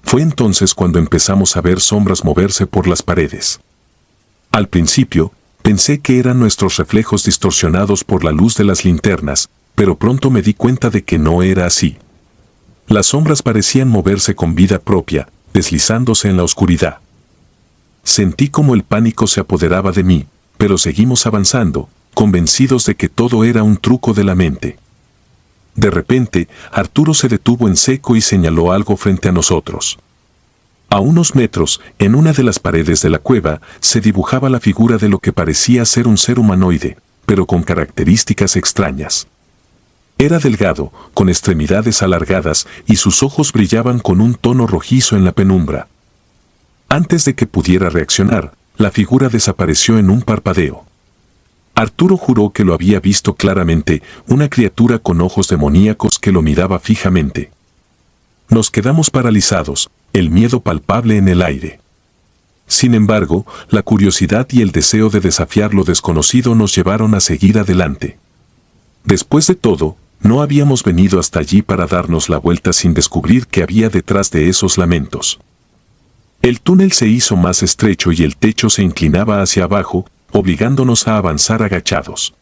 Fue entonces cuando empezamos a ver sombras moverse por las paredes. Al principio, pensé que eran nuestros reflejos distorsionados por la luz de las linternas, pero pronto me di cuenta de que no era así. Las sombras parecían moverse con vida propia, deslizándose en la oscuridad. Sentí como el pánico se apoderaba de mí, pero seguimos avanzando, convencidos de que todo era un truco de la mente. De repente, Arturo se detuvo en seco y señaló algo frente a nosotros. A unos metros, en una de las paredes de la cueva, se dibujaba la figura de lo que parecía ser un ser humanoide, pero con características extrañas. Era delgado, con extremidades alargadas, y sus ojos brillaban con un tono rojizo en la penumbra. Antes de que pudiera reaccionar, la figura desapareció en un parpadeo. Arturo juró que lo había visto claramente, una criatura con ojos demoníacos que lo miraba fijamente. Nos quedamos paralizados, el miedo palpable en el aire. Sin embargo, la curiosidad y el deseo de desafiar lo desconocido nos llevaron a seguir adelante. Después de todo, no habíamos venido hasta allí para darnos la vuelta sin descubrir qué había detrás de esos lamentos. El túnel se hizo más estrecho y el techo se inclinaba hacia abajo, obligándonos a avanzar agachados.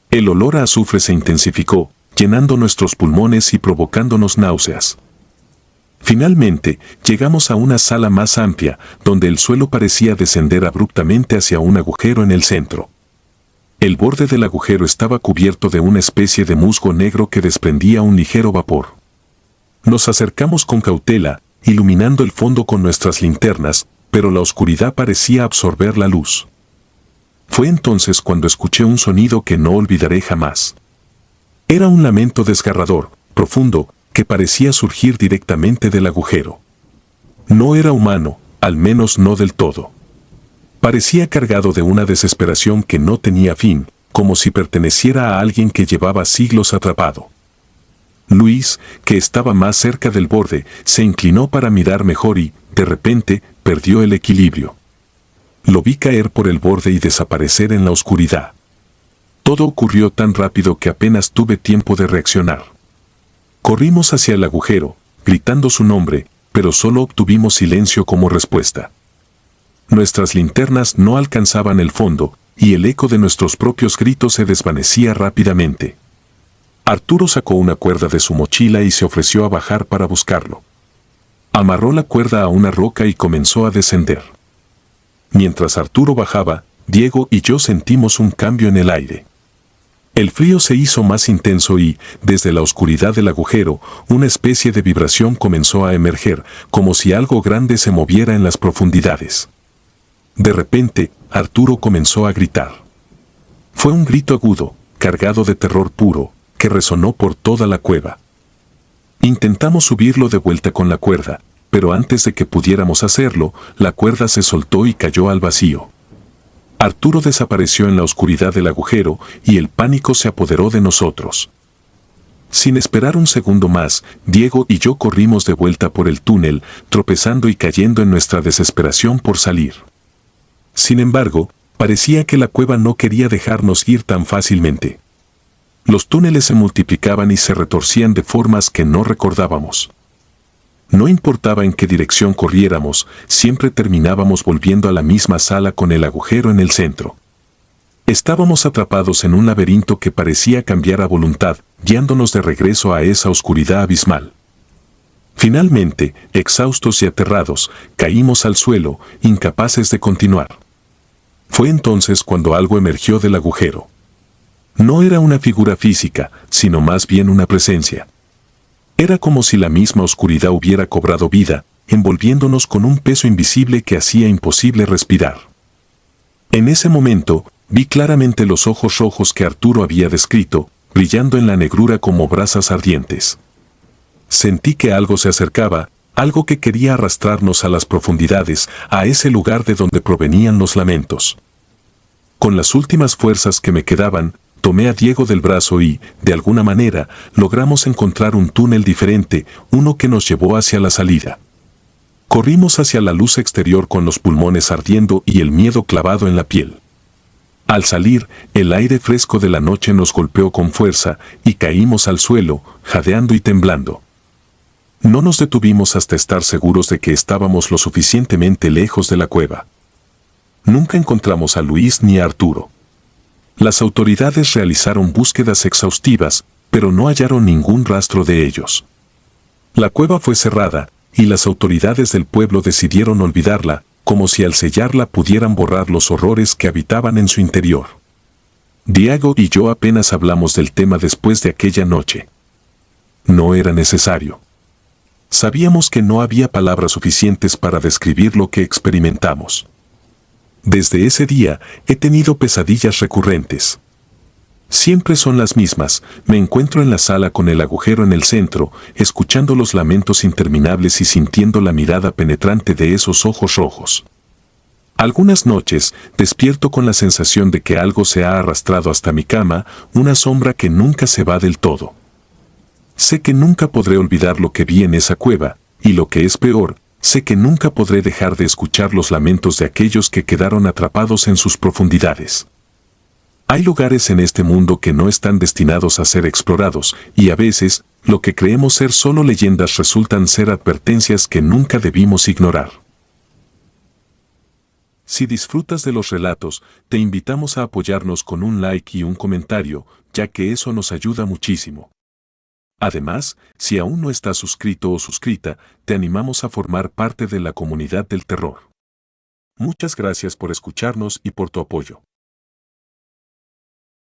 El olor a azufre se intensificó, llenando nuestros pulmones y provocándonos náuseas. Finalmente, llegamos a una sala más amplia, donde el suelo parecía descender abruptamente hacia un agujero en el centro. El borde del agujero estaba cubierto de una especie de musgo negro que desprendía un ligero vapor. Nos acercamos con cautela, iluminando el fondo con nuestras linternas, pero la oscuridad parecía absorber la luz. Fue entonces cuando escuché un sonido que no olvidaré jamás. Era un lamento desgarrador, profundo, que parecía surgir directamente del agujero. No era humano, al menos no del todo. Parecía cargado de una desesperación que no tenía fin, como si perteneciera a alguien que llevaba siglos atrapado. Luis, que estaba más cerca del borde, se inclinó para mirar mejor y, de repente, perdió el equilibrio. Lo vi caer por el borde y desaparecer en la oscuridad. Todo ocurrió tan rápido que apenas tuve tiempo de reaccionar. Corrimos hacia el agujero, gritando su nombre, pero solo obtuvimos silencio como respuesta. Nuestras linternas no alcanzaban el fondo, y el eco de nuestros propios gritos se desvanecía rápidamente. Arturo sacó una cuerda de su mochila y se ofreció a bajar para buscarlo. Amarró la cuerda a una roca y comenzó a descender. Mientras Arturo bajaba, Diego y yo sentimos un cambio en el aire. El frío se hizo más intenso y, desde la oscuridad del agujero, una especie de vibración comenzó a emerger, como si algo grande se moviera en las profundidades. De repente, Arturo comenzó a gritar. Fue un grito agudo, cargado de terror puro, que resonó por toda la cueva. Intentamos subirlo de vuelta con la cuerda, pero antes de que pudiéramos hacerlo, la cuerda se soltó y cayó al vacío. Arturo desapareció en la oscuridad del agujero y el pánico se apoderó de nosotros. Sin esperar un segundo más, Diego y yo corrimos de vuelta por el túnel, tropezando y cayendo en nuestra desesperación por salir. Sin embargo, parecía que la cueva no quería dejarnos ir tan fácilmente. Los túneles se multiplicaban y se retorcían de formas que no recordábamos. No importaba en qué dirección corriéramos, siempre terminábamos volviendo a la misma sala con el agujero en el centro. Estábamos atrapados en un laberinto que parecía cambiar a voluntad, guiándonos de regreso a esa oscuridad abismal. Finalmente, exhaustos y aterrados, caímos al suelo, incapaces de continuar. Fue entonces cuando algo emergió del agujero. No era una figura física, sino más bien una presencia. Era como si la misma oscuridad hubiera cobrado vida, envolviéndonos con un peso invisible que hacía imposible respirar. En ese momento, vi claramente los ojos rojos que Arturo había descrito, brillando en la negrura como brasas ardientes. Sentí que algo se acercaba, algo que quería arrastrarnos a las profundidades, a ese lugar de donde provenían los lamentos. Con las últimas fuerzas que me quedaban, tomé a Diego del brazo y, de alguna manera, logramos encontrar un túnel diferente, uno que nos llevó hacia la salida. Corrimos hacia la luz exterior con los pulmones ardiendo y el miedo clavado en la piel. Al salir, el aire fresco de la noche nos golpeó con fuerza y caímos al suelo, jadeando y temblando. No nos detuvimos hasta estar seguros de que estábamos lo suficientemente lejos de la cueva. Nunca encontramos a Luis ni a Arturo. Las autoridades realizaron búsquedas exhaustivas, pero no hallaron ningún rastro de ellos. La cueva fue cerrada, y las autoridades del pueblo decidieron olvidarla, como si al sellarla pudieran borrar los horrores que habitaban en su interior. Diego y yo apenas hablamos del tema después de aquella noche. No era necesario. Sabíamos que no había palabras suficientes para describir lo que experimentamos. Desde ese día he tenido pesadillas recurrentes. Siempre son las mismas. Me encuentro en la sala con el agujero en el centro, escuchando los lamentos interminables y sintiendo la mirada penetrante de esos ojos rojos. Algunas noches despierto con la sensación de que algo se ha arrastrado hasta mi cama, una sombra que nunca se va del todo. Sé que nunca podré olvidar lo que vi en esa cueva, y lo que es peor, sé que nunca podré dejar de escuchar los lamentos de aquellos que quedaron atrapados en sus profundidades. Hay lugares en este mundo que no están destinados a ser explorados, y a veces, lo que creemos ser solo leyendas resultan ser advertencias que nunca debimos ignorar. Si disfrutas de los relatos, te invitamos a apoyarnos con un like y un comentario, ya que eso nos ayuda muchísimo. Además, si aún no estás suscrito o suscrita, te animamos a formar parte de la comunidad del terror. Muchas gracias por escucharnos y por tu apoyo.